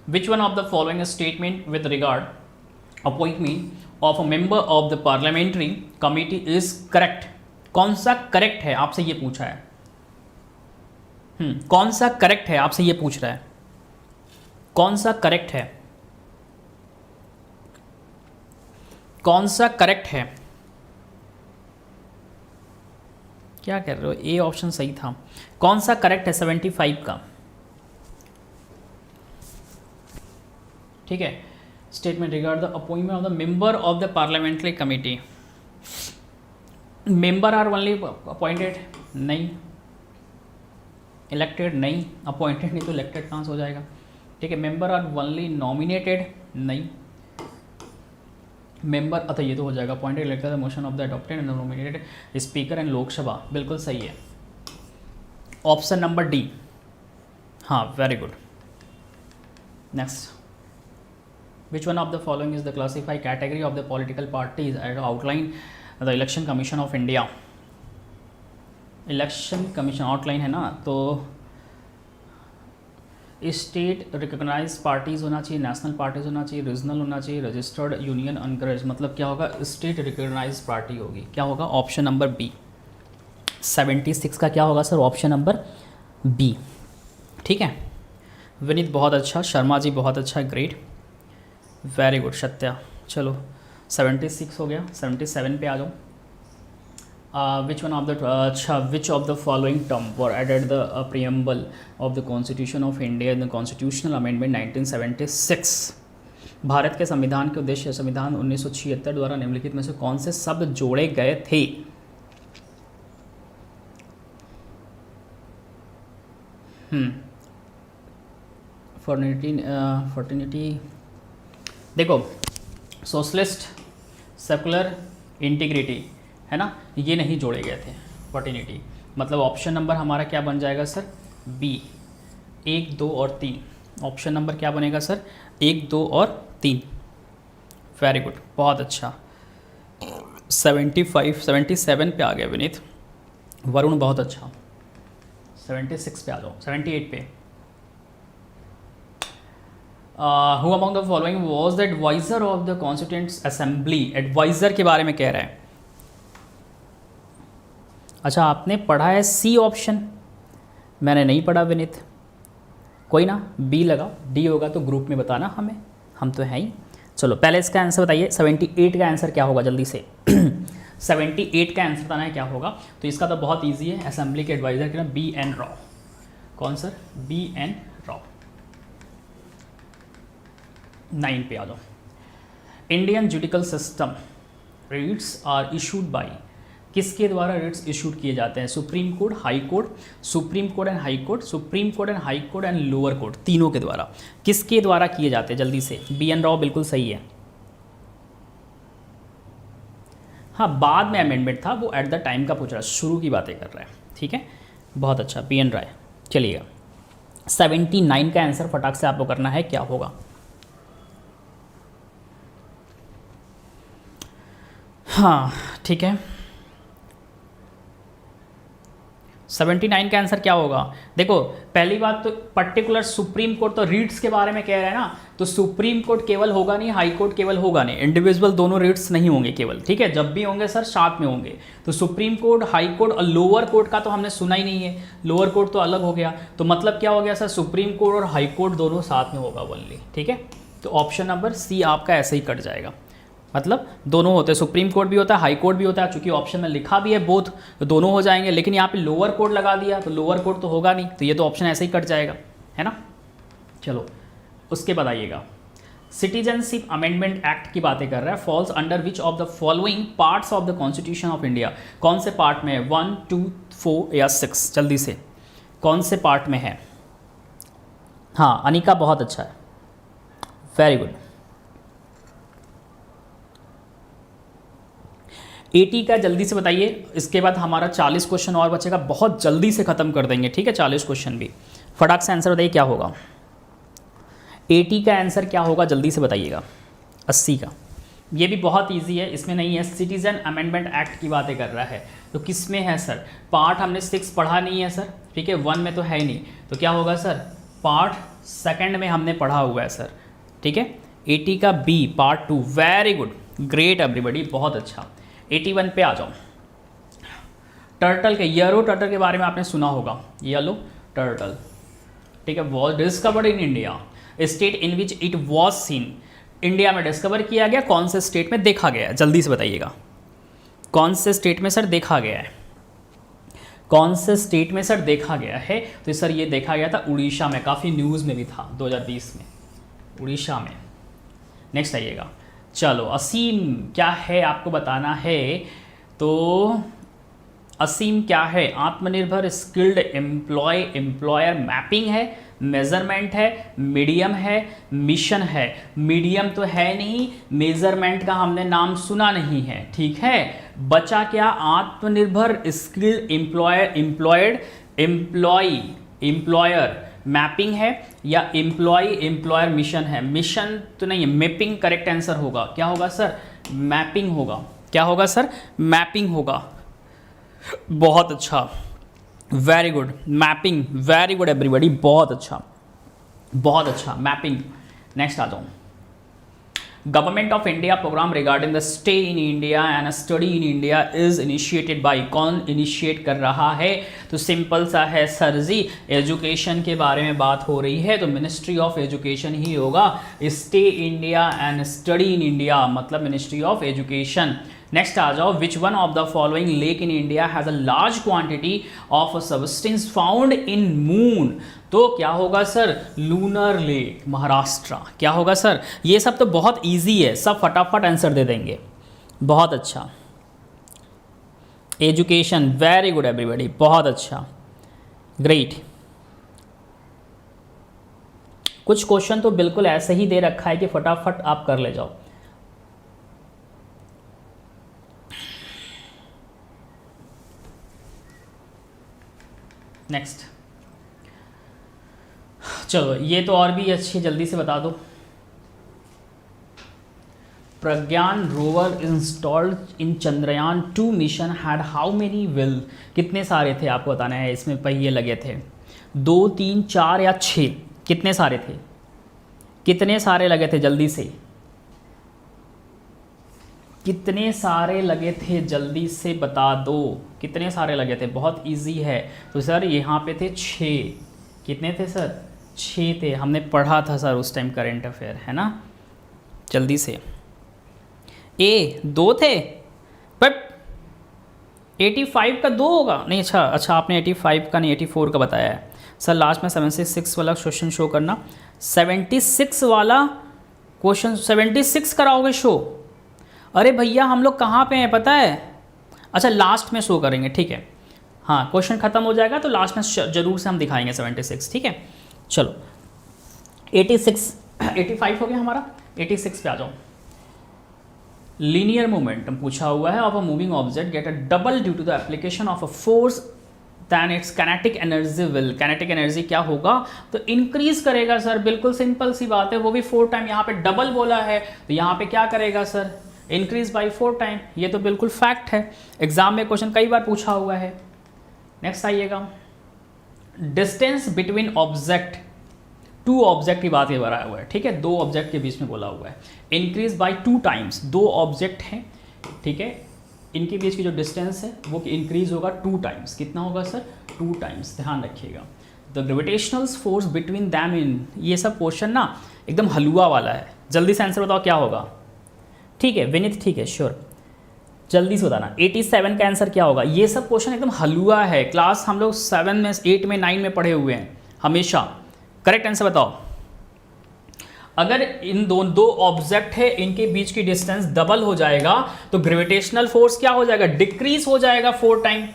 Which one of the following statement with regard appointment of a member of the parliamentary committee is correct? कौन सा करेक्ट है, आपसे ये पूछा है। कौन सा करेक्ट है, आपसे ये पूछ रहा है, कौन सा करेक्ट है, कौन सा करेक्ट है। क्या कर रहे हो, ए ऑप्शन सही था। कौन सा करेक्ट है 75 का, ठीक है। Statement regard the appointment of the member of the parliamentary committee. Member are only appointed, नहीं। इलेक्टेड, नहीं। अपॉइंटेड नहीं तो इलेक्टेड कहाँ से हो जाएगा, ठीक है। मेंबर आर ओनली नॉमिनेटेड, नहीं। मेंबर, अतः ये तो हो जाएगा appointed elected motion of the adopted and nominated speaker and Lok Sabha, बिल्कुल सही है। ऑप्शन नंबर डी, हाँ, very good. Next, which one of the following is the classified category of the political parties as outlined the election commission of India? Election commission outline है ना, तो state recognise parties होना चाहिए, national parties होना चाहिए, regional होना चाहिए, registered union encourage, मतलब क्या होगा, स्टेट रिकॉग्नाइज पार्टी होगी। क्या होगा, ऑप्शन नंबर बी। 76 का क्या होगा सर, ऑप्शन नंबर बी, ठीक है। विनीत बहुत अच्छा, शर्मा जी बहुत अच्छा, ग्रेट, वेरी गुड। सत्या, चलो 76 हो गया, 77 पे आ जाओ। विच वन ऑफ द, अच्छा, which of the following term were added the preamble of the constitution of India in the constitutional amendment 1976। Bharat के संविधान के उद्देश्य संविधान 1976 द्वारा निम्नलिखित में से कौन से शब्द जोड़े गए थे? फर्टिनिटी, देखो, सोशलिस्ट, सेकुलर, इंटीग्रिटी, है ना, ये नहीं जोड़े गए थे। फर्टिनिटी मतलब ऑप्शन नंबर हमारा क्या बन जाएगा सर, बी, 1, 2 और 3। ऑप्शन नंबर क्या बनेगा सर, 1, 2 और 3। वेरी गुड, बहुत अच्छा। 77 पे आ गया विनीत। वरुण बहुत अच्छा, 76 पे आ जाओ, 78 पे। Who among the following was the advisor of the Constituent Assembly? Advisor के बारे में कह रहा है। अच्छा, आपने पढ़ा है सी ऑप्शन, मैंने नहीं पढ़ा विनीत, कोई ना, बी लगा, डी होगा तो ग्रुप में बताना हमें, हम तो हैं ही। चलो पहले इसका आंसर बताइए, 78 का आंसर क्या होगा जल्दी से। 78 का आंसर बताना है क्या होगा, तो इसका तो बहुत ईजी है, असेंबली के एडवाइज़र के नाम बी एन राव। कौन सर, बी एन राव। 9 पे आ जाओ। Indian judicial system writs are issued by, किसके द्वारा रिट्स इशूड किए जाते हैं? Supreme court, high court, supreme court and high court, supreme court and high court and lower court, तीनों के द्वारा। किसके द्वारा किए जाते हैं जल्दी से? बी एन राव बिल्कुल सही है। हाँ, बाद में अमेंडमेंट था, वो एट द टाइम का पूछ रहा है, शुरू की बातें कर रहा है, ठीक है, बहुत अच्छा, बी एन राय। चलिएगा 79 का आंसर फटाक से आपको करना है, क्या होगा? हाँ ठीक है, 79 का आंसर क्या होगा? देखो पहली बात तो पर्टिकुलर सुप्रीम कोर्ट तो रीट्स के बारे में कह रहा है ना, तो सुप्रीम कोर्ट केवल होगा नहीं, हाई कोर्ट केवल होगा नहीं, इंडिविजुअल दोनों रीट्स नहीं होंगे केवल, ठीक है, जब भी होंगे सर साथ में होंगे। तो सुप्रीम कोर्ट, हाई कोर्ट और लोअर कोर्ट का तो हमने सुना ही नहीं है, लोअर कोर्ट तो अलग हो गया, तो मतलब क्या हो गया सर, सुप्रीम कोर्ट और हाई कोर्ट दोनों साथ में होगा ओनली, ठीक है। तो ऑप्शन नंबर सी आपका ऐसे ही कट जाएगा, मतलब दोनों होते हैं, सुप्रीम कोर्ट भी होता है, हाई कोर्ट भी होता है, चूंकि ऑप्शन में लिखा भी है बोथ, तो दोनों हो जाएंगे, लेकिन यहाँ पे लोअर कोर्ट लगा दिया तो लोअर कोर्ट तो होगा नहीं, तो ये तो ऑप्शन ऐसे ही कट जाएगा, है ना। चलो उसके बाद आइएगा, सिटीजनशिप अमेंडमेंट एक्ट की बातें कर रहा है, falls under which of the following parts of the constitution of India, कौन से पार्ट में है? 1, 2, 4 या 6, जल्दी से कौन से पार्ट में है? हाँ अनिका बहुत अच्छा है, वेरी गुड। 80 का जल्दी से बताइए, इसके बाद हमारा 40 क्वेश्चन और बचेगा, बहुत जल्दी से ख़त्म कर देंगे, ठीक है, 40 क्वेश्चन भी। फटाक से आंसर बताइए क्या होगा, 80 का आंसर क्या होगा जल्दी से बताइएगा। 80 का, ये भी बहुत इजी है, इसमें नहीं है, सिटीजन अमेंडमेंट एक्ट की बातें कर रहा है, तो किस में है सर? पार्ट हमने 6 पढ़ा नहीं है सर, ठीक है, 1 में तो है ही नहीं, तो क्या होगा सर? पार्ट 2 में हमने पढ़ा हुआ है सर, ठीक है। 80 का B, part 2, very good, great everybody, बहुत अच्छा। 81 पे आ जाओ, टर्टल के, येलो टर्टल के बारे में आपने सुना होगा, येलो टर्टल, ठीक है, was discovered in India, state in which it was seen, India में डिस्कवर किया गया, कौन से स्टेट में देखा गया है? जल्दी से बताइएगा, कौन से स्टेट में सर देखा गया है? कौन से स्टेट में सर देखा गया है? तो सर ये देखा गया था उड़ीसा में, काफ़ी न्यूज़ में भी था 2020 में, उड़ीसा में, नेक्स्ट आइएगा। चलो असीम क्या है आपको बताना है। तो असीम क्या है, आत्मनिर्भर स्किल्ड एम्प्लॉयर मैपिंग है, मेजरमेंट है, मीडियम है, मिशन है। मीडियम तो है नहीं, मेजरमेंट का हमने नाम सुना नहीं है, ठीक है। बचा क्या, आत्मनिर्भर स्किल्ड एम्प्लॉयर मैपिंग है या एम्प्लॉयर मिशन है। मिशन तो नहीं है, मैपिंग करेक्ट आंसर होगा। क्या होगा सर, मैपिंग होगा। क्या होगा सर, मैपिंग होगा। बहुत अच्छा, very good, mapping, very good everybody, बहुत अच्छा, बहुत अच्छा, मैपिंग। नेक्स्ट आ जाऊँ। Government of India program regarding the stay in India and study in India is initiated by, कौन इनिशिएट कर रहा है। तो सिंपल सा है सर जी, एजुकेशन के बारे में बात हो रही है तो मिनिस्ट्री ऑफ एजुकेशन ही होगा। Stay India and study in India मतलब मिनिस्ट्री ऑफ एजुकेशन। नेक्स्ट आ जाओ। विच one of the following lake in India has a large quantity of substance found in moon. तो क्या होगा सर, लूनर लेक, महाराष्ट्र। क्या होगा sir, ये सब तो बहुत इजी है, सब फटाफट आंसर दे देंगे। बहुत अच्छा, एजुकेशन, वेरी गुड एवरीबॉडी, बहुत अच्छा, ग्रेट। कुछ क्वेश्चन तो बिल्कुल ऐसे ही दे रखा है कि फटाफट आप कर ले जाओ। नेक्स्ट, चलो ये तो और भी अच्छी, जल्दी से बता दो। Pragyan rover installed in Chandrayaan 2 mission had how many wheel. कितने सारे थे आपको बताना है, इसमें पहिए लगे थे 2, 3, 4 या 6, कितने सारे थे, कितने सारे लगे थे, जल्दी से कितने सारे लगे थे, जल्दी से बता दो, कितने सारे लगे थे। बहुत इजी है। तो सर यहाँ पे थे 6, कितने थे सर, 6 थे, हमने पढ़ा था सर उस टाइम करंट अफेयर, है ना। जल्दी से, ए 2 थे, बट 85 का 2 होगा नहीं। अच्छा आपने 85 का नहीं 84 का बताया है सर। लास्ट में 76 वाला क्वेश्चन शो करना, 76 वाला क्वेश्चन, 76 कराओगे शो। अरे भैया हम लोग कहाँ पे हैं पता है। अच्छा लास्ट में शो करेंगे, ठीक है। हाँ क्वेश्चन खत्म हो जाएगा तो लास्ट में जरूर से हम दिखाएंगे 76, ठीक है। चलो 85 हो गया हमारा, 86 पे आ जाओ। लीनियर मोमेंटम पूछा हुआ है of a moving object get a double due to the application of a force than its kinetic energy will. Kinetic energy क्या होगा, तो इंक्रीज करेगा सर, बिल्कुल सिंपल सी बात है। वो भी 4 टाइम, यहाँ पे डबल बोला है तो यहाँ पे क्या करेगा सर, इंक्रीज बाई 4 टाइम। ये तो बिल्कुल फैक्ट है, एग्जाम में क्वेश्चन कई बार पूछा हुआ है। नेक्स्ट आइएगा। डिस्टेंस बिटवीन ऑब्जेक्ट, 2 ऑब्जेक्ट की बात ये बना हुआ है, ठीक है, 2 ऑब्जेक्ट के बीच में बोला हुआ है। इंक्रीज बाई 2 टाइम्स, 2 ऑब्जेक्ट हैं, ठीक है, इनके बीच की जो डिस्टेंस है वो इंक्रीज होगा 2 टाइम्स। कितना होगा सर, 2 टाइम्स, ध्यान रखिएगा। The gravitational force between them in, ये सब क्वेश्चन ना एकदम हलवा वाला है। जल्दी से आंसर बताओ क्या होगा, ठीक है विनीत, ठीक है श्योर, जल्दी से बताना। 87 का आंसर क्या होगा। ये सब क्वेश्चन एकदम हलवा है, क्लास हम लोग 7 में 8 में 9 में पढ़े हुए हैं हमेशा। करेक्ट आंसर बताओ। अगर इन 2 ऑब्जेक्ट है, इनके बीच की डिस्टेंस डबल हो जाएगा तो ग्रेविटेशनल फोर्स क्या हो जाएगा, डिक्रीज हो जाएगा 4 टाइम।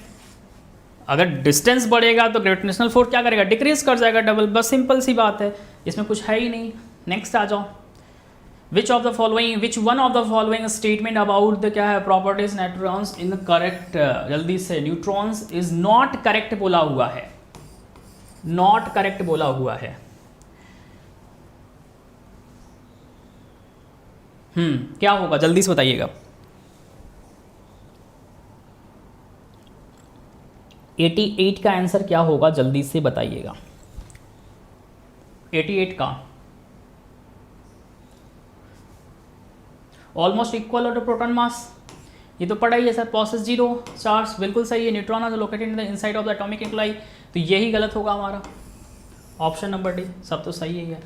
अगर डिस्टेंस बढ़ेगा तो ग्रेविटेशनल फोर्स क्या करेगा, डिक्रीज कर जाएगा डबल। बस सिंपल सी बात है, इसमें कुछ है ही नहीं। नेक्स्ट आ जाओ। विच one of the following statement about the क्या है प्रॉपर्टीज न्यूट्रॉन्स इन करेक्ट, जल्दी से, न्यूट्रॉन्स इज नॉट करेक्ट बोला हुआ है, नॉट करेक्ट बोला हुआ है। क्या होगा जल्दी से बताइएगा। 88 का आंसर क्या होगा जल्दी से बताइएगा। 88 का ऑलमोस्ट इक्वल टू प्रोटॉन मास, ये तो पढ़ा ही है सर। पॉसेस 0 चार्ज, बिल्कुल सही है। Neutron are located in the inside of the atomic nuclei, तो यही गलत होगा हमारा, ऑप्शन नंबर डी। सब तो सही है।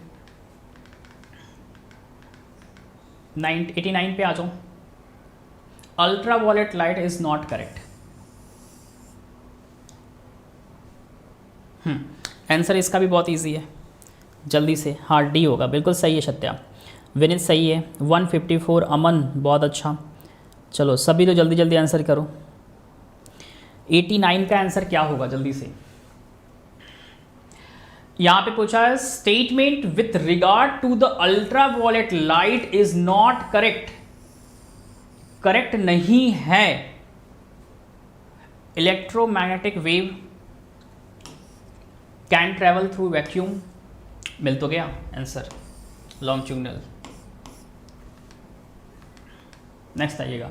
89 पे आ जाओ। Ultra violet light is not correct. Answer इसका भी बहुत इजी है, जल्दी से, हाँ डी होगा, बिल्कुल सही है सत्या। विनीत सही है, 154। अमन बहुत अच्छा। चलो सभी तो जल्दी जल्दी आंसर करो। 89 का आंसर क्या होगा जल्दी से। यहां पे पूछा है statement with regard to the ultra violet light is not correct, correct नहीं है। Electromagnetic wave can travel through vacuum, मिल तो गया आंसर, लॉन्गिट्यूडनल। नेक्स्ट आइएगा।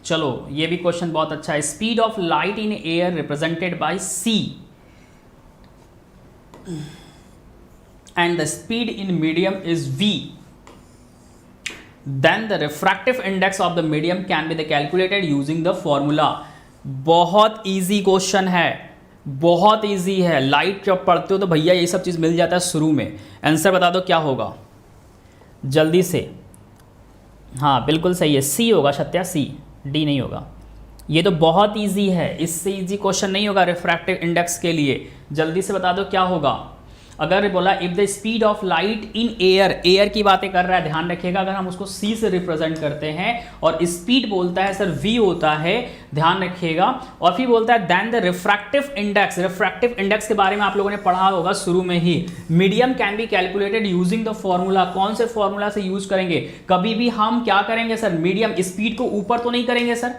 चलो ये भी क्वेश्चन बहुत अच्छा है। Speed of light in air represented by C and the speed in medium is v, then the refractive index of the medium can be calculated using the formula। बहुत easy question है, बहुत easy है। Light जब पढ़ते हो तो भैया ये सब चीज़ मिल जाता है शुरू में। आंसर बता दो क्या होगा जल्दी से। हाँ बिल्कुल सही है, सी होगा सत्या, सी, डी नहीं होगा। ये तो बहुत इजी है, इससे इजी क्वेश्चन नहीं होगा रिफ्रैक्टिव इंडेक्स के लिए। जल्दी से बता दो क्या होगा। अगर बोला if the speed of light in air, air की बातें कर रहा है, ध्यान रखिएगा। अगर हम उसको सी से रिप्रेजेंट करते हैं और स्पीड बोलता है सर वी होता है, ध्यान रखिएगा। और फिर बोलता है then the refractive index, refractive index के बारे में आप लोगों ने पढ़ा होगा शुरू में ही। Medium can be calculated using the formula, कौन से फॉर्मूला से यूज करेंगे। कभी भी हम क्या करेंगे सर, मीडियम स्पीड को ऊपर तो नहीं करेंगे सर,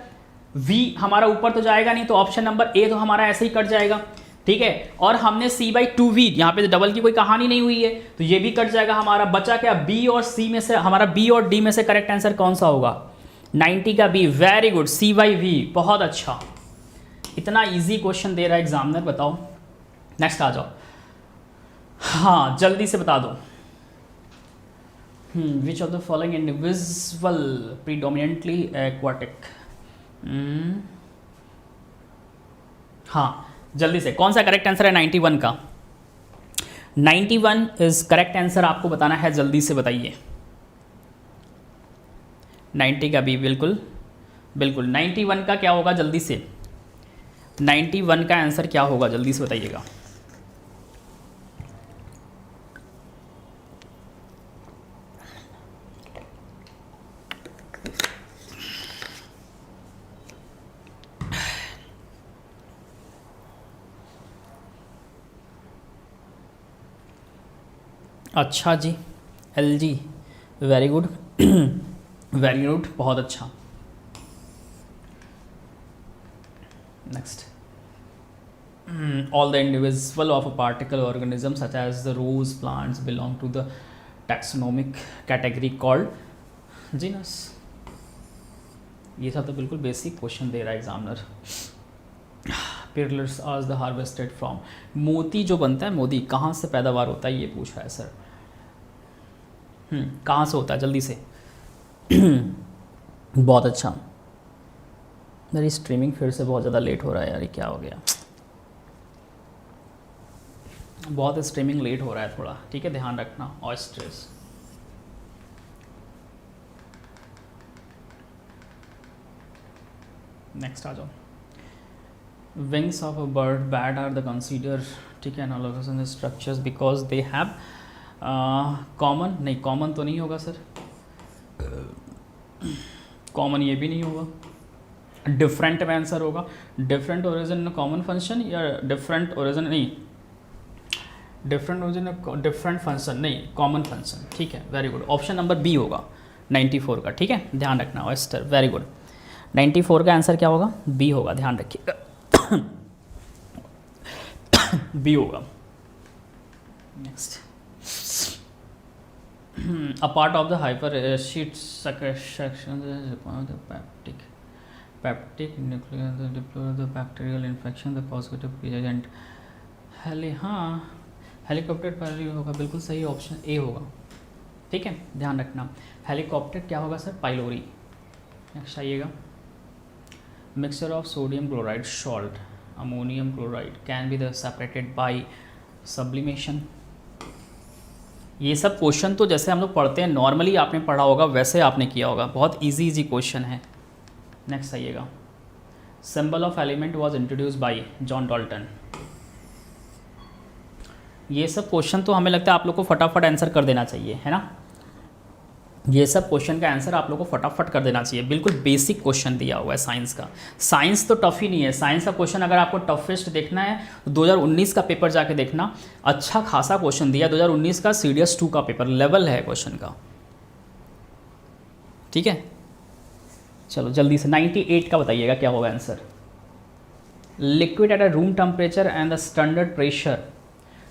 v हमारा ऊपर तो जाएगा नहीं, तो ऑप्शन नंबर ए तो हमारा ऐसे ही कट जाएगा, ठीक है। और हमने c/2v, यहाँ पे डबल की कोई कहानी नहीं हुई है, तो ये भी कट जाएगा हमारा। बचा क्या, b और c में से, हमारा b और d में से करेक्ट आंसर कौन सा होगा, 90 का b, वेरी गुड, c/v, बहुत अच्छा। इतना इजी क्वेश्चन दे रहा है एग्जामिनर, बताओ। नेक्स्ट आ जाओ। हाँ जल्दी से बता दो। विच of the following individual predominantly aquatic. हाँ जल्दी से, कौन सा करेक्ट आंसर है 91 का। 91 इज करेक्ट आंसर, आपको बताना है, जल्दी से बताइए। 90 का भी बिल्कुल बिल्कुल। 91 का क्या होगा जल्दी से, 91 का आंसर क्या होगा जल्दी से बताइएगा। अच्छा जी, LG, very good very good, बहुत अच्छा। Next, all the individual of a particle organism such as the rose plants belong to the taxonomic category called genus. ये सब तो बिल्कुल बेसिक क्वेश्चन दे रहा है examiner. Peddlers are the harvested from, मोती जो बनता है, मोती कहाँ से पैदावार होता है ये पूछ रहा है सर। कहाँ से होता है जल्दी से बहुत अच्छा। मेरी स्ट्रीमिंग फिर से बहुत ज़्यादा लेट हो रहा है यार, ये क्या हो गया, बहुत स्ट्रीमिंग लेट हो रहा है थोड़ा, ठीक है, ध्यान रखना। और स्ट्रेस, नेक्स्ट आ जाओ। Wings of a bird bad are the consider, ठीक है, analogous in structures because they have common, नहीं कॉमन तो नहीं होगा सर, कॉमन ये भी नहीं होगा। डिफरेंट में आंसर होगा, डिफरेंट ओरिजिन कॉमन फंक्शन, या डिफरेंट ओरिजिन नहीं, डिफरेंट ओरिजिन डिफरेंट फंक्शन नहीं, कॉमन फंक्शन, ठीक है, very good. Option number B होगा 94 का, ठीक है, ध्यान रखना। Oyster, very good. 94 का आंसर क्या होगा, बी होगा, ध्यान रखिएगा बी होगा। Next, a part of the hypersheet section is peptic nuclear the deploy the bacterial infection the causative agent। हाँ हेलीकॉप्टर पायलरी होगा, बिल्कुल सही, ऑप्शन ए होगा, ठीक है, ध्यान रखना। हेलीकॉप्टर क्या होगा सर, पाइलोरी। नेक्स्ट आइएगा। Mixture of sodium chloride salt ammonium chloride can be the separated by sublimation. ये सब क्वेश्चन तो जैसे हम लोग पढ़ते हैं नॉर्मली आपने पढ़ा होगा वैसे आपने किया होगा, बहुत इजी क्वेश्चन है। नेक्स्ट आइएगा। Symbol of element was introduce by John Dalton. ये सब क्वेश्चन तो हमें लगता है आप लोग को फटाफट आंसर कर देना चाहिए, है ना। ये सब क्वेश्चन का आंसर आप लोगों को फटाफट कर देना चाहिए, बिल्कुल बेसिक क्वेश्चन दिया हुआ है साइंस का। साइंस तो टफ ही नहीं है, साइंस का क्वेश्चन अगर आपको टफेस्ट देखना है तो 2019 का पेपर जाके देखना, अच्छा खासा क्वेश्चन दिया 2019 का CDS 2 का पेपर लेवल है क्वेश्चन का, ठीक है। चलो जल्दी से 98 का बताइएगा क्या होगा answer. Liquid at a room temperature and the standard pressure,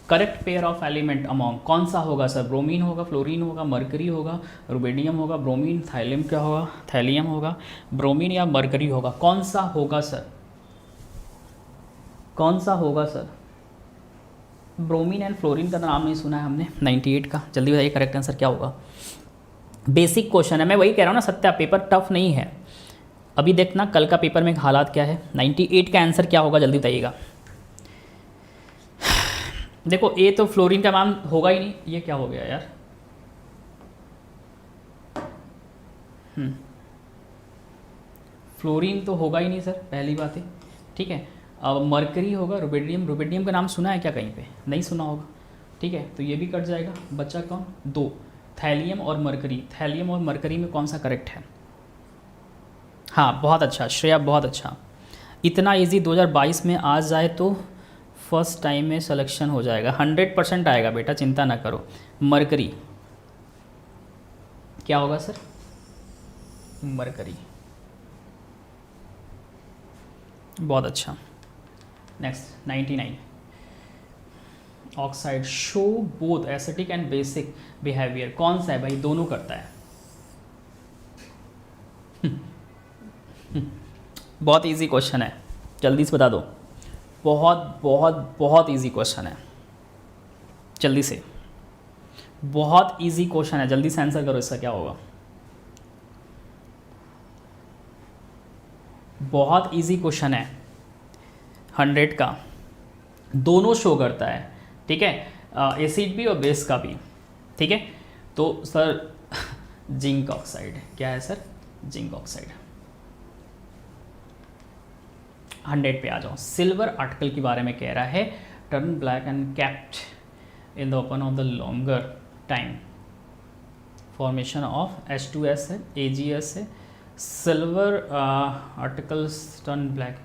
correct pair of element among, कौन सा होगा सर? ब्रोमीन होगा, फ्लोरीन होगा, मरकरी होगा, रुबिडियम होगा, ब्रोमीन, थाइलियम क्या होगा? थैलियम होगा, ब्रोमीन या मरकरी होगा, कौन सा होगा सर? कौन सा होगा सर? ब्रोमीन एंड फ्लोरीन का तो नाम नहीं सुना है हमने। 98 का जल्दी बताइए करेक्ट आंसर क्या होगा। बेसिक क्वेश्चन है, मैं वही कह रहा हूँ ना सत्या, पेपर टफ नहीं है। अभी देखना कल का पेपर में हालात क्या है। 98 का आंसर क्या होगा जल्दी बताइएगा। देखो ए तो फ्लोरीन का नाम होगा ही नहीं, ये क्या हो गया यार। फ्लोरीन तो होगा ही नहीं सर, पहली बात है, ठीक है। अब मरकरी होगा, रुबिडियम, रुबिडियम का नाम सुना है क्या कहीं पे? नहीं सुना होगा, ठीक है, तो ये भी कट जाएगा। बचा कौन? 2, थैलियम और मरकरी। थैलियम और मरकरी में कौन सा करेक्ट है? हाँ बहुत अच्छा श्रेया, बहुत अच्छा। इतना इजी 2022 में आ जाए तो फर्स्ट टाइम में सिलेक्शन हो जाएगा, 100% आएगा बेटा, चिंता ना करो। मरकरी क्या होगा सर? मरकरी, बहुत अच्छा। Next 99, oxide show both acetic and basic behaviour, कौन सा है भाई? दोनों करता है। बहुत इजी क्वेश्चन है, जल्दी से बता दो। बहुत बहुत बहुत इजी क्वेश्चन है, जल्दी से, बहुत इजी क्वेश्चन है, जल्दी से आंसर करो इसका क्या होगा। बहुत इजी क्वेश्चन है, 100 का, दोनों शो करता है, ठीक है, एसिड भी और बेस का भी, ठीक है। तो सर जिंक ऑक्साइड, क्या है सर? Zinc oxide. 100 पे आ जाओ। सिल्वर आर्टिकल के बारे में कह रहा है, turn black and kept in the open of the longer time, formation of H2S है, AgS है, silver articles turn black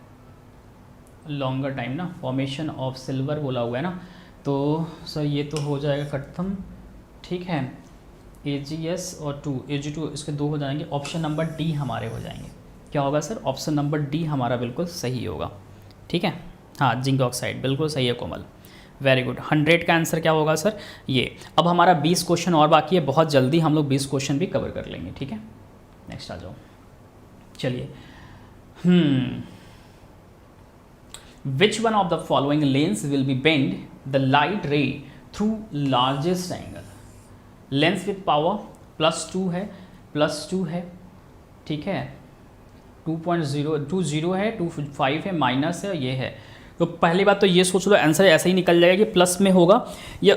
longer time ना, फॉर्मेशन ऑफ सिल्वर बोला हुआ है ना, तो सर ये तो हो जाएगा खत्म, ठीक है। AgS और 2 Ag2 इसके 2 हो जाएंगे, ऑप्शन नंबर डी हमारे हो जाएंगे। क्या होगा सर? ऑप्शन नंबर डी हमारा बिल्कुल सही होगा, ठीक है। हाँ जिंक ऑक्साइड बिल्कुल सही है कोमल, वेरी गुड। 100 का आंसर क्या होगा सर? ये। अब हमारा 20 क्वेश्चन और बाकी है, बहुत जल्दी हम लोग 20 क्वेश्चन भी कवर कर लेंगे, ठीक है। नेक्स्ट आ जाओ, चलिए। विच one of the following lens will be bend the light रे through largest angle? Lens with power +2 है, +2 है, ठीक है, 2.020 है, 25 है, माइनस है, ये है। तो पहली बात तो ये सोच लो आंसर ऐसा ही निकल जाएगा कि प्लस में होगा या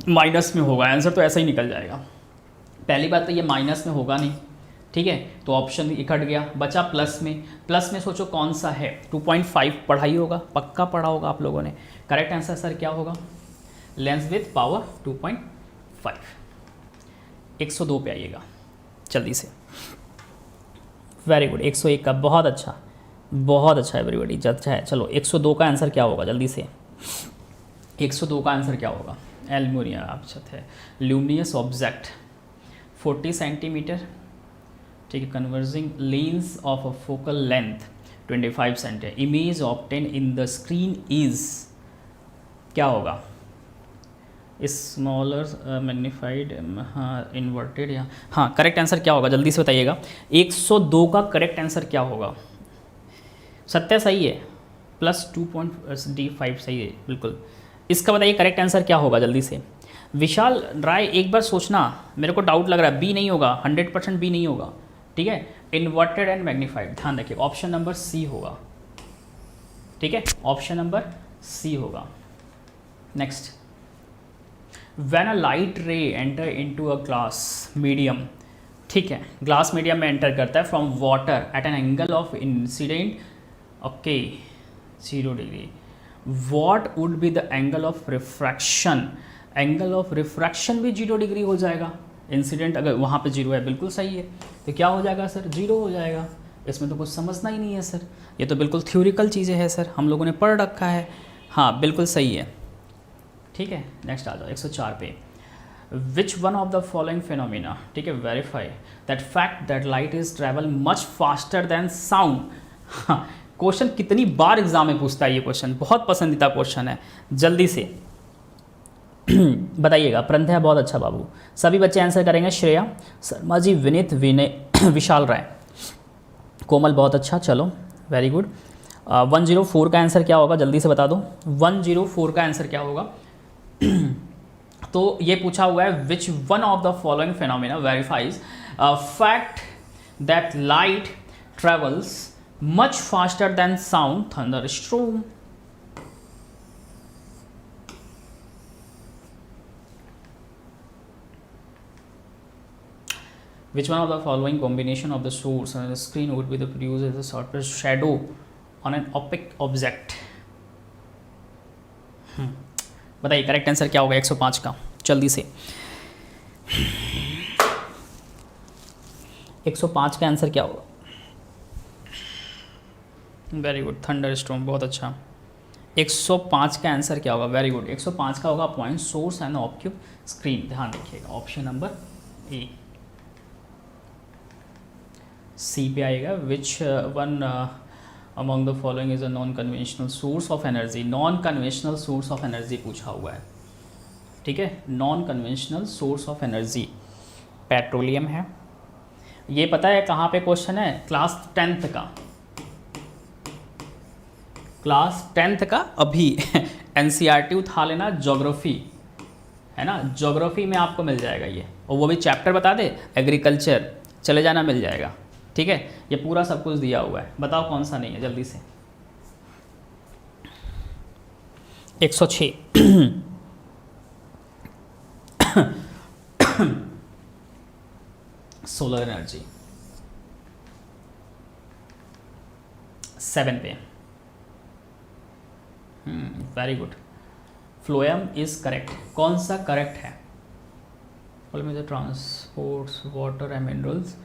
माइनस में होगा, आंसर तो ऐसा ही निकल जाएगा। पहली बात तो ये माइनस में होगा नहीं, ठीक है, तो ऑप्शन इकट गया, बचा प्लस में। प्लस में सोचो कौन सा है? 2.5 पढ़ा ही होगा, पक्का पढ़ा होगा आप लोगों ने। करेक्ट आंसर सर क्या होगा? Lens with power 2.5। 102 पे आइएगा जल्दी से, वेरी गुड। 101 का, बहुत अच्छा, बहुत अच्छा एवरीबॉडी, अच्छा है। चलो 102 का आंसर क्या होगा जल्दी से? 102 का आंसर क्या होगा? एल्यूमिनियम अच्छा है, ल्यूमिनियस ऑब्जेक्ट 40 सेंटीमीटर, ठीक है, converging lens of a focal length 25 centimetre, image obtain in the screen is, क्या होगा? स्मॉलर मैग्नीफाइड, हाँ इन्वर्टेड, या हाँ करेक्ट आंसर क्या होगा जल्दी से बताइएगा। 102 का करेक्ट आंसर क्या होगा? सत्या सही है, +2.D5 सही है बिल्कुल। इसका बताइए करेक्ट आंसर क्या होगा जल्दी से। विशाल राय एक बार सोचना, मेरे को डाउट लग रहा है, बी नहीं होगा, 100% बी नहीं होगा, ठीक है। इन्वर्टेड एंड मैग्नीफाइड, ध्यान रखिए, ऑप्शन नंबर सी होगा, ठीक है, ऑप्शन नंबर सी होगा। Next, When a light ray enter into a glass medium, ठीक है, ग्लास मीडियम में एंटर करता है from water at an angle of incident, okay 0 degree, what would be the angle of refraction? Angle of refraction भी 0 degree हो जाएगा, incident अगर वहाँ पे 0 है, बिल्कुल सही है। तो क्या हो जाएगा सर, 0 हो जाएगा। इसमें तो कुछ समझना ही नहीं है सर, ये तो बिल्कुल थ्योरिकल चीज़ें हैं सर, हम लोगों ने पढ़ रखा है। हाँ बिल्कुल सही है, ठीक है। नेक्स्ट आ जाओ 104 पे। विच one of the following phenomena, ठीक है, verify that fact that light is travel much faster than sound. हाँ, क्वेश्चन कितनी बार एग्जाम में पूछता है ये क्वेश्चन, बहुत पसंदीदा क्वेश्चन है, जल्दी से बताइएगा। प्रंथया बहुत अच्छा बाबू, सभी बच्चे आंसर करेंगे। श्रेया, शर्मा जी, विनीत, विनय, विशाल राय, कोमल बहुत अच्छा, चलो वेरी गुड। 104 का आंसर क्या होगा, जल्दी से बता दो। 104 का आंसर क्या होगा तो ये पूछा हुआ है विच one of the following phenomena verifies fact that light travels much faster than sound, thunderstorm. Which one of the following combination of the source and the screen would be the produce as a sort of shadow on an opaque object? बताइए correct answer क्या होगा 105 का, जल्दी से। 105 का answer क्या होगा, very good, thunder storm, बहुत अच्छा। 105 का आंसर क्या होगा, वेरी गुड, 105 का होगा point source and object screen. ध्यान रखिएगा, ऑप्शन नंबर ए, सी पे आएगा। Which one among the following is a non conventional source of energy. Non conventional source of energy पूछा हुआ है, ठीक है। Non conventional source of energy petroleum है। ये पता है कहाँ पे क्वेश्चन है, क्लास 10th का, क्लास 10th का अभी एनसीईआरटी उठा लेना, ज्योग्राफी है ना, ज्योग्राफी में आपको मिल जाएगा ये, और वो भी चैप्टर बता दे, एग्रीकल्चर, चले जाना मिल जाएगा, ठीक है। ये पूरा सब कुछ दिया हुआ है, बताओ कौन सा नहीं है जल्दी से। 106 सोलर एनर्जी 7 पे, very good, phloem is correct. कौन सा करेक्ट है, transports water and minerals,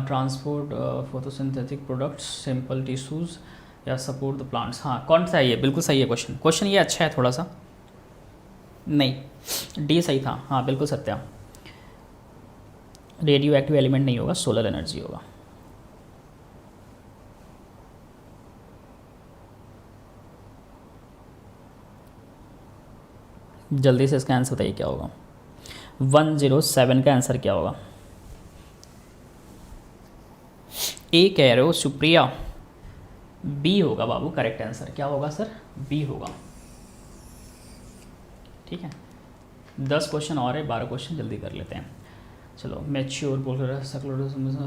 transport photosynthetic products, simple tissues या सपोर्ट द प्लांट्स। हाँ कौन सा है ये, बिल्कुल सही है क्वेश्चन, क्वेश्चन ये अच्छा है थोड़ा सा, नहीं डी सही था, हाँ बिल्कुल सत्या। रेडियो एक्टिव एलिमेंट नहीं होगा, सोलर एनर्जी होगा। जल्दी से इसका आंसर बताइए क्या होगा। 107 का आंसर क्या होगा, ए कह रहे हो सुप्रिया, बी होगा बाबू करेक्ट आंसर। क्या होगा सर, बी होगा, ठीक है। 10 क्वेश्चन और है, 12 क्वेश्चन जल्दी कर लेते हैं। चलो, मैच्योर बोल रहा है,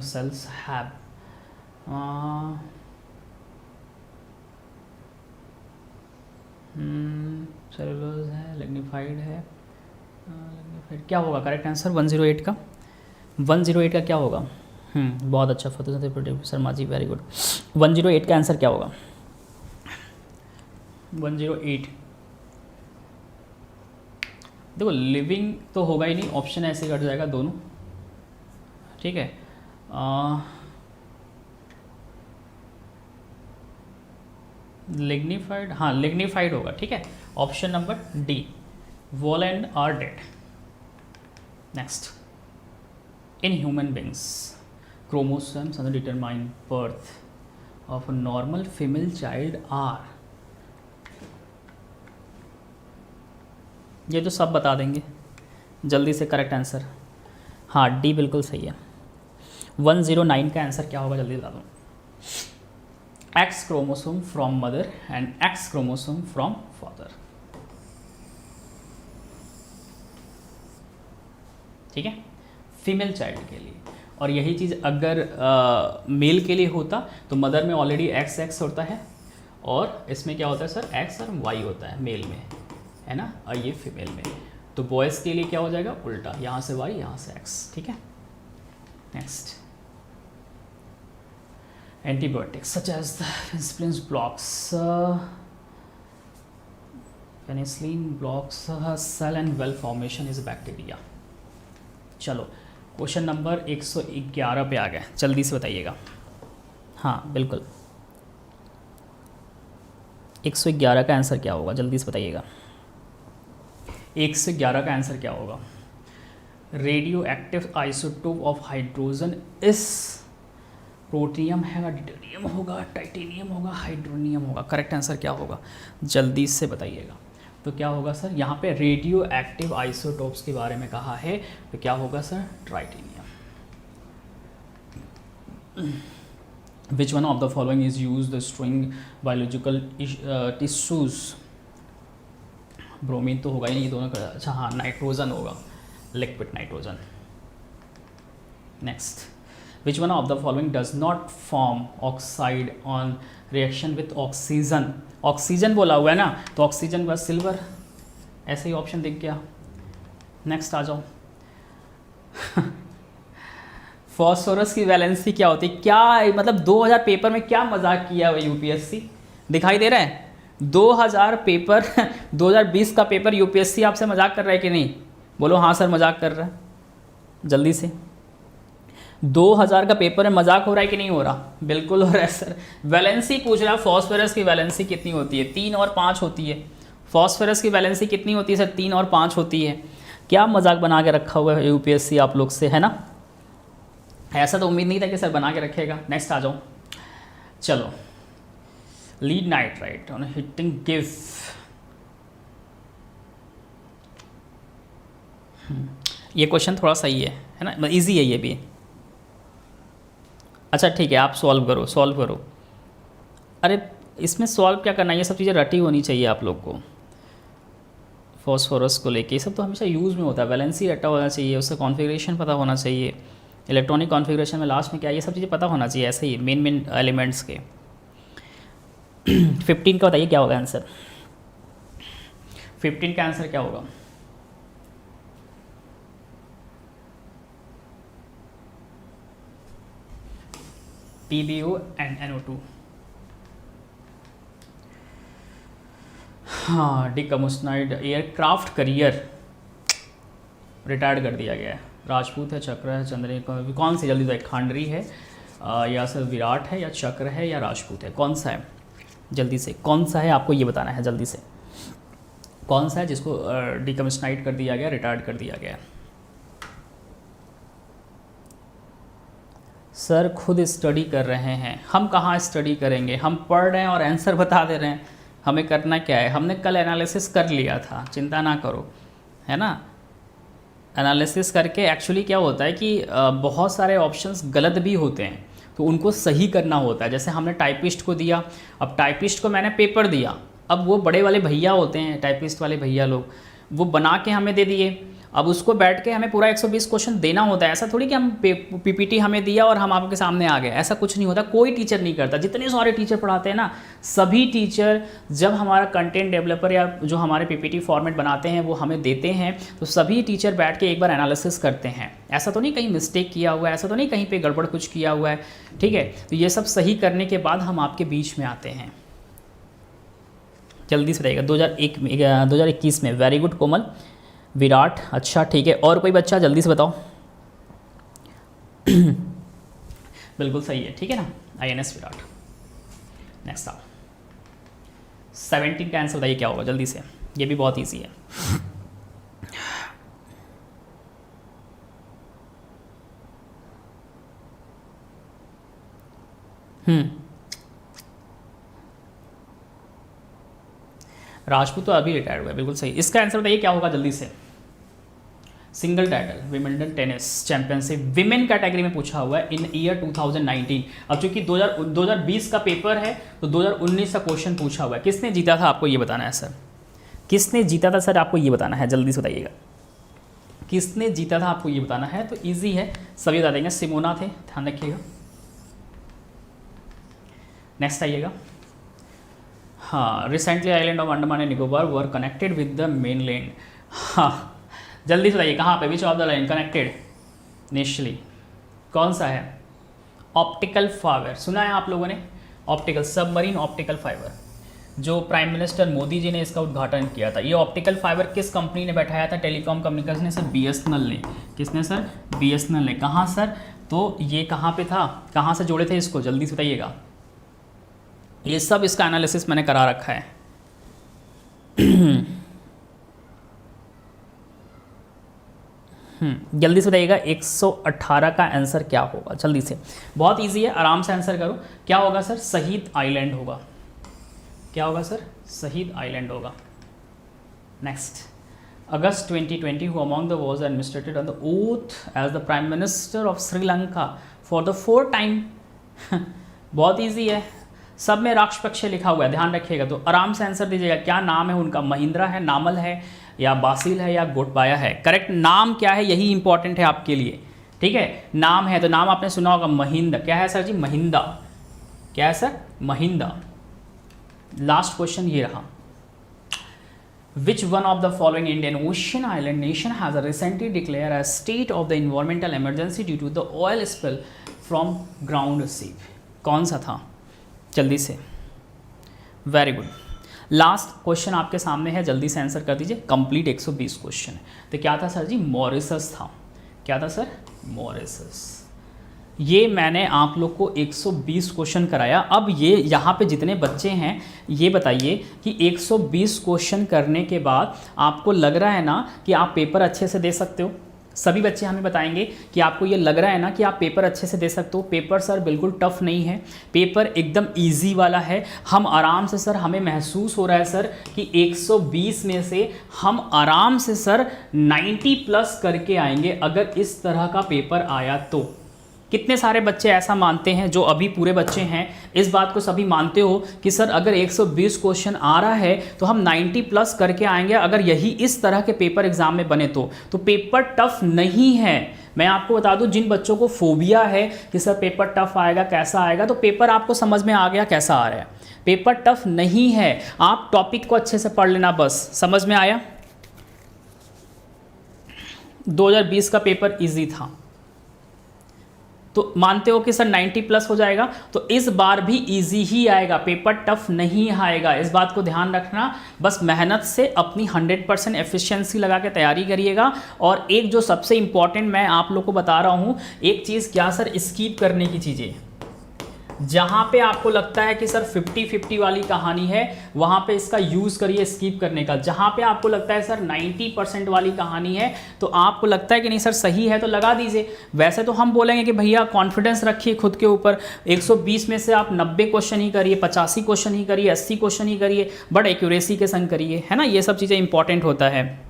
सेल्स हैव सेलुलोज है, लिग्निफाइड है, लिग्निफाइड क्या होगा करेक्ट आंसर 108 का। 108 का क्या होगा, बहुत अच्छा photosynthetic Sharma ji, very good. 108 का आंसर क्या होगा, 108 देखो लिविंग तो होगा ही नहीं, ऑप्शन ऐसे कट जाएगा दोनों, ठीक है। लिग्निफाइड, हाँ लिग्निफाइड होगा, ठीक है। Option number D, wall and are dead. Next, in human beings chromosomes and determine birth of a normal female child are, ये तो सब बता देंगे जल्दी से करेक्ट आंसर। हाँ डी बिल्कुल सही है। 109 का आंसर क्या होगा, जल्दी बता दो। X chromosome from mother and x chromosome from father, ठीक है, फीमेल चाइल्ड के लिए। और यही चीज़ अगर मेल के लिए होता तो मदर में ऑलरेडी एक्स एक्स होता है, और इसमें क्या होता है सर, एक्स और वाई होता है मेल में, है ना, और ये फीमेल में। तो बॉयज़ के लिए क्या हो जाएगा, उल्टा, यहाँ से वाई यहाँ से एक्स, ठीक है। Next, antibiotics such as the penicillin blocks, penicillin blocks cell and wall formation is bacteria. चलो क्वेश्चन नंबर 111 पे आ गए, जल्दी से बताइएगा। हाँ बिल्कुल, 111 का आंसर क्या होगा, जल्दी से बताइएगा। 111 का आंसर क्या होगा? Radio active isotope of hydrogen इस प्रोटियम है, डिटेरियम होगा, टाइटेनियम होगा, हाइड्रोनियम होगा। करेक्ट आंसर क्या होगा, जल्दी से बताइएगा। तो क्या होगा सर, यहाँ पे रेडियो एक्टिव आइसोटोप्स के बारे में कहा है, तो क्या होगा sir, titanium. Which one of the following is use the string biological tissues? Bromine तो होगा ही नहीं, ये दोनों का। अच्छा हाँ, नाइट्रोजन होगा, liquid nitrogen. Next, which one of the following does not form oxide on reaction with oxygen? Oxygen बोला हुआ है ना, तो ऑक्सीजन का सिल्वर, ऐसे ही ऑप्शन दिख गया। नेक्स्ट आ जाओ। फॉस्फोरस की वैलेंसी क्या होती है? क्या मतलब 2000 पेपर में क्या मजाक किया हुआ यूपीएससी, दिखाई दे रहा है? 2000 पेपर 2020 का पेपर यूपीएससी आपसे मजाक कर रहा है कि नहीं? बोलो हाँ सर मजाक कर रहा है, जल्दी से। 2000 का पेपर में मजाक हो रहा है कि नहीं हो रहा? बिल्कुल हो रहा है सर। वैलेंसी पूछ रहा है, फॉस्फोरस की वैलेंसी कितनी होती है? 3 और 5 होती है। फॉस्फोरस की वैलेंसी कितनी होती है सर? 3 और 5 होती है। क्या मजाक बना के रखा हुआ है यूपीएससी आप लोग से, है ना? ऐसा तो उम्मीद नहीं था कि सर बना के रखेगा। नेक्स्ट आ जाओ। चलो, lead nitrite on heating give, ये क्वेश्चन थोड़ा सही है ना, इजी है ये भी। अच्छा ठीक है, आप सॉल्व करो। अरे इसमें सॉल्व क्या करना है, ये सब चीज़ें रटी होनी चाहिए आप लोग को। फॉस्फोरस को लेके ये सब तो हमेशा यूज़ में होता है। वैलेंसी रटा होना चाहिए, उसका कॉन्फ़िगरेशन पता होना चाहिए, इलेक्ट्रॉनिक कॉन्फ़िगरेशन में लास्ट में क्या, ये सब चीज़ें पता होना चाहिए। ऐसे ही मेन एलिमेंट्स के। 15 का बताइए क्या होगा आंसर? 15 का आंसर क्या होगा? PbO and NO2। हाँ, डिकम्बोस्नाइड एयरक्राफ्ट करियर रिटायर्ड कर दिया गया है। राजपूत है, चक्र है, चंद्र, कौन सी? जल्दी से, खांडरी है या सर विराट है या चक्र है या राजपूत है, कौन सा है? जल्दी से, कौन सा है आपको ये बताना है, जल्दी से। कौन सा है जिसको डिकम्बोस्नाइड कर दिया गया, रिटायर्ड कर दिया गया? सर खुद स्टडी कर रहे हैं। हम कहाँ स्टडी करेंगे, हम पढ़ रहे हैं और आंसर बता दे रहे हैं। हमें करना क्या है, हमने कल एनालिसिस कर लिया था, चिंता ना करो, है ना? एनालिसिस करके एक्चुअली क्या होता है कि बहुत सारे ऑप्शंस गलत भी होते हैं, तो उनको सही करना होता है। जैसे हमने टाइपिस्ट को दिया, अब टाइपिस्ट को मैंने पेपर दिया, अब वो बड़े वाले भैया होते हैं, टाइपिस्ट वाले भैया लोग, वो बना के हमें दे दिए। अब उसको बैठ के हमें पूरा 120 क्वेश्चन देना होता है। ऐसा थोड़ी कि हम पीपीटी हमें दिया और हम आपके सामने आ गए, ऐसा कुछ नहीं होता। कोई टीचर नहीं करता। जितने सारे टीचर पढ़ाते हैं ना, सभी टीचर जब हमारा कंटेंट डेवलपर या जो हमारे पीपीटी फॉर्मेट बनाते हैं वो हमें देते हैं, तो सभी टीचर बैठ के एक बार एनालिसिस करते हैं। ऐसा तो नहीं कहीं मिस्टेक किया हुआ है, ऐसा तो नहीं कहीं पर गड़बड़ कुछ किया हुआ है, ठीक है? तो ये सब सही करने के बाद हम आपके बीच में आते हैं। जल्दी से रहेगा। 2021 में। वेरी गुड कोमल, विराट, अच्छा ठीक है। और कोई बच्चा जल्दी से बताओ। बिल्कुल सही है, ठीक है ना, INS विराट। नेक्स्ट आओ, 17 का आंसर बताइए क्या होगा, जल्दी से, ये भी बहुत ईजी है। राजपूत तो अभी रिटायर्ड हुआ है, बिल्कुल सही। इसका आंसर बताइए क्या होगा, जल्दी से। Single title Wimbledon tennis championship women category में पूछा हुआ है इन ईयर 2019। अब चूंकि 2020 का पेपर है तो 2019 का क्वेश्चन पूछा हुआ है। किसने जीता था आपको ये बताना है सर, किसने जीता था सर आपको ये बताना है, जल्दी से बताइएगा। किसने जीता था आपको ये बताना है, तो ईजी है, सभी बता देंगे। सिमोना थे, ध्यान रखिएगा। नेक्स्ट आइएगा। हाँ, recently island of Andaman and Nicobar were connected with the main land. हाँ जल्दी से बताइए कहाँ पे, विच of the line connected initially, कौन सा है? ऑप्टिकल फाइबर, सुना है आप लोगों ने? ऑप्टिकल सबमरीन ऑप्टिकल फाइबर जो प्राइम मिनिस्टर मोदी जी ने इसका उद्घाटन किया था। ये ऑप्टिकल फाइबर किस कंपनी ने बैठाया था? टेलीकॉम कम्युनिकेशन ने सर, BSNL ने। किसने सर? BSNL ने। कहाँ सर? तो ये कहाँ पे था, कहाँ से जोड़े थे इसको, जल्दी से बताइएगा। ये सब इसका एनालिसिस मैंने करा रखा है। जल्दी से बताइएगा 118 का आंसर क्या होगा, जल्दी से। बहुत इजी है, आराम से आंसर करो। क्या होगा सर? शहीद आइलैंड होगा। क्या होगा सर? शहीद आइलैंड होगा। Next, August 2020, who among the was administrated on the oath as the Prime Minister of Sri Lanka for the 4th time? बहुत इजी है, सब में राक्षपक्ष लिखा हुआ है, ध्यान रखिएगा। तो आराम से आंसर दीजिएगा। क्या नाम है उनका? महिंद्रा है, नामल है, या बासिल है, या गोटबाया है? करेक्ट नाम क्या है, यही इंपॉर्टेंट है आपके लिए। ठीक है, नाम है तो नाम आपने सुना होगा, महिंदा। क्या है सर जी? महिंदा। क्या है सर? महिंदा। लास्ट क्वेश्चन ये रहा। Which one of the following Indian Ocean island nation has recently declared a state of the environmental emergency due to the oil spill from ground sea? कौन सा था? जल्दी से। Very good. लास्ट क्वेश्चन आपके सामने है, जल्दी से आंसर कर दीजिए। कंप्लीट 120 क्वेश्चन है। तो क्या था सर जी? मॉरिशस था। क्या था सर? मॉरिशस। ये मैंने आप लोग को 120 क्वेश्चन कराया। अब ये यहाँ पे जितने बच्चे हैं, ये बताइए कि 120 क्वेश्चन करने के बाद आपको लग रहा है ना कि आप पेपर अच्छे से दे सकते हो? सभी बच्चे हमें बताएंगे कि आपको ये लग रहा है ना कि आप पेपर अच्छे से दे सकते हो। पेपर सर बिल्कुल टफ नहीं है, पेपर एकदम इजी वाला है। हम आराम से सर, हमें महसूस हो रहा है सर कि 120 में से हम आराम से सर 90 प्लस करके आएंगे अगर इस तरह का पेपर आया तो। कितने सारे बच्चे ऐसा मानते हैं, जो अभी पूरे बच्चे हैं, इस बात को सभी मानते हो कि सर अगर 120 क्वेश्चन आ रहा है तो हम 90 प्लस करके आएंगे अगर यही इस तरह के पेपर एग्जाम में बने तो पेपर टफ नहीं है। मैं आपको बता दूं, जिन बच्चों को फोबिया है कि सर पेपर टफ आएगा, कैसा आएगा, तो पेपर आपको समझ में आ गया कैसा आ रहा है। पेपर टफ नहीं है, आप टॉपिक को अच्छे से पढ़ लेना, बस। समझ में आया? 2020 का पेपर इजी था, तो मानते हो कि सर 90 प्लस हो जाएगा, तो इस बार भी इजी ही आएगा, पेपर टफ नहीं आएगा। इस बात को ध्यान रखना। बस मेहनत से अपनी 100% एफिशिएंसी लगा के तैयारी करिएगा। और एक जो सबसे इम्पॉर्टेंट मैं आप लोग को बता रहा हूँ, एक चीज़, क्या सर? स्किप करने की चीज़ें। जहाँ पे आपको लगता है कि सर 50-50 वाली कहानी है, वहाँ पे इसका यूज़ करिए स्किप करने का। जहाँ पे आपको लगता है सर 90% वाली कहानी है, तो आपको लगता है कि नहीं सर सही है, तो लगा दीजिए। वैसे तो हम बोलेंगे कि भैया कॉन्फिडेंस रखिए खुद के ऊपर, 120 में से आप 90 क्वेश्चन ही करिए, 85 क्वेश्चन ही करिए, 80 क्वेश्चन ही करिए, बट एक्यूरेसी के संग करिए, है ना। ये सब चीज़ें इंपॉर्टेंट होता है।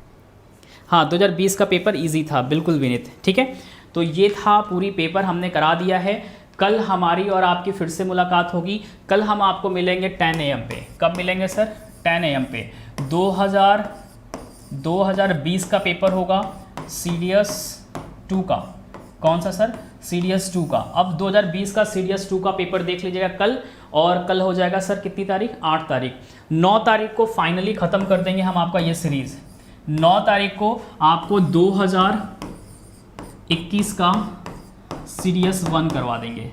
हाँ, 2020 का पेपर ईजी था, बिल्कुल विनीत। ठीक है, तो ये था, पूरी पेपर हमने करा दिया है। कल हमारी और आपकी फिर से मुलाकात होगी। कल हम आपको मिलेंगे 10 AM पे। कब मिलेंगे सर? 10 AM पे। 2020 का पेपर होगा, CDS 2 का। कौन सा सर? CDS 2 का। अब 2020 का CDS 2 का पेपर देख लीजिएगा कल। और कल हो जाएगा सर कितनी तारीख? 8 तारीख। 9 तारीख को फाइनली ख़त्म कर देंगे हम आपका ये सीरीज़। 9 तारीख को आपको 2021 का CDS 1 करवा देंगे।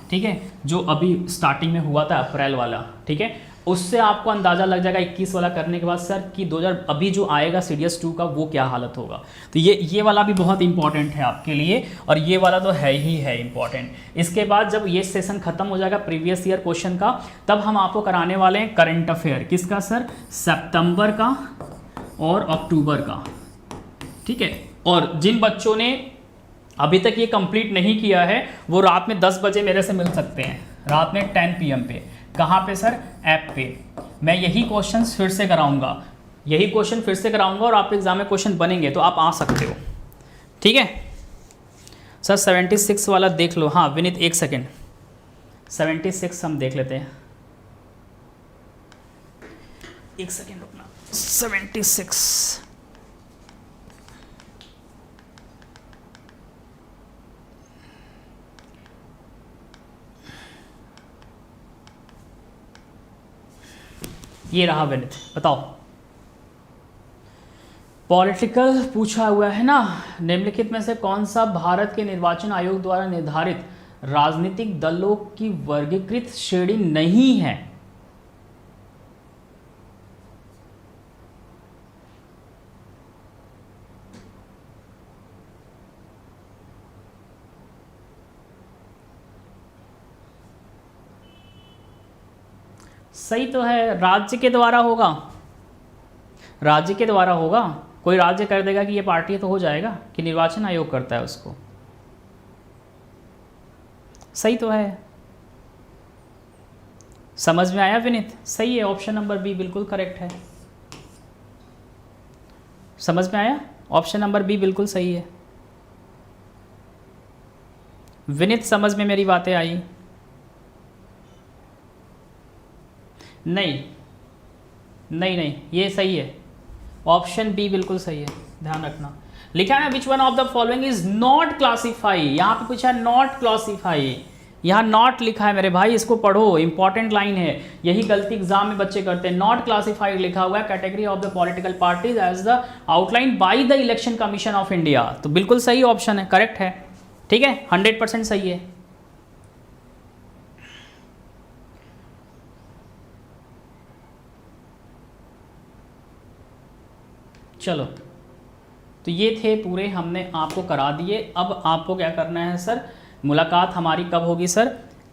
ठीक है, जो अभी स्टार्टिंग में हुआ था अप्रैल वाला। ठीक है, उससे आपको अंदाज़ा लग जाएगा 21 वाला करने के बाद सर कि 2000 अभी जो आएगा CDS 2 का, वो क्या हालत होगा। तो ये वाला भी बहुत इंपॉर्टेंट है आपके लिए, और ये वाला तो है ही है इंपॉर्टेंट। इसके बाद जब ये सेशन खत्म हो जाएगा प्रीवियस ईयर क्वेश्चन का, तब हम आपको कराने वाले हैं करंट अफेयर। किसका सर? सितंबर का और अक्टूबर का। ठीक है, और जिन बच्चों ने अभी तक ये कंप्लीट नहीं किया है, वो रात में 10 बजे मेरे से मिल सकते हैं, रात में 10 PM पे। कहाँ पे सर? ऐप पे। मैं यही क्वेश्चंस फिर से कराऊंगा, यही क्वेश्चन फिर से कराऊंगा, और आपके एग्जाम में क्वेश्चन बनेंगे तो आप आ सकते हो। ठीक है सर, 76 वाला देख लो। हाँ विनीत, 1 सेकेंड, 76 हम देख लेते हैं। 1 सेकेंड रुकना। 76 ये रहा विनीत, बताओ। पॉलिटिकल पूछा हुआ है ना। निम्नलिखित में से कौन सा भारत के निर्वाचन आयोग द्वारा निर्धारित राजनीतिक दलों की वर्गीकृत श्रेणी नहीं है? सही तो है, राज्य के द्वारा होगा, राज्य के द्वारा होगा। कोई राज्य कर देगा कि ये पार्टी है तो हो जाएगा, कि निर्वाचन आयोग करता है उसको। सही तो है, समझ में आया विनीत? सही है, ऑप्शन नंबर बी बिल्कुल करेक्ट है। समझ में आया? ऑप्शन नंबर बी बिल्कुल सही है। विनीत समझ में मेरी बातें आई? नहीं नहीं नहीं, ये सही है, ऑप्शन बी बिल्कुल सही है, ध्यान रखना। लिखा है ना, विच one of the following is not classify, यहाँ पे पूछा नॉट क्लासीफाई, यहाँ नॉट लिखा है मेरे भाई, इसको पढ़ो, इंपॉर्टेंट लाइन है, यही गलती एग्जाम में बच्चे करते हैं। नॉट क्लासिफाइड लिखा हुआ है, category of the political parties as the outline by the election commission of India, तो बिल्कुल सही ऑप्शन है, करेक्ट है, ठीक है, 100% सही है। चलो, तो ये थे पूरे, हमने आपको करा दिए। अब आपको क्या करना है सर, मुलाकात हमारी कब होगी सर?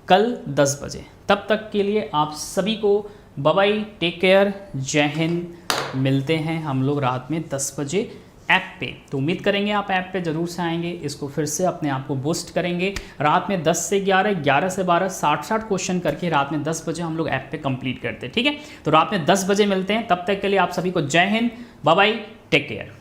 कल 10 बजे। तब तक के लिए आप सभी को बाय बाय, टेक केयर, जय हिंद। मिलते हैं हम लोग रात में 10 बजे ऐप पे। तो उम्मीद करेंगे आप ऐप पे ज़रूर से आएंगे, इसको फिर से अपने आप को बूस्ट करेंगे। रात में 10 से 11, 11 से 12, 60 क्वेश्चन करके रात में 10 बजे हम लोग ऐप पे कंप्लीट करते हैं, ठीक है। तो रात में 10 बजे मिलते हैं, तब तक के लिए आप सभी को जय हिंद, बाय बाय, टेक केयर।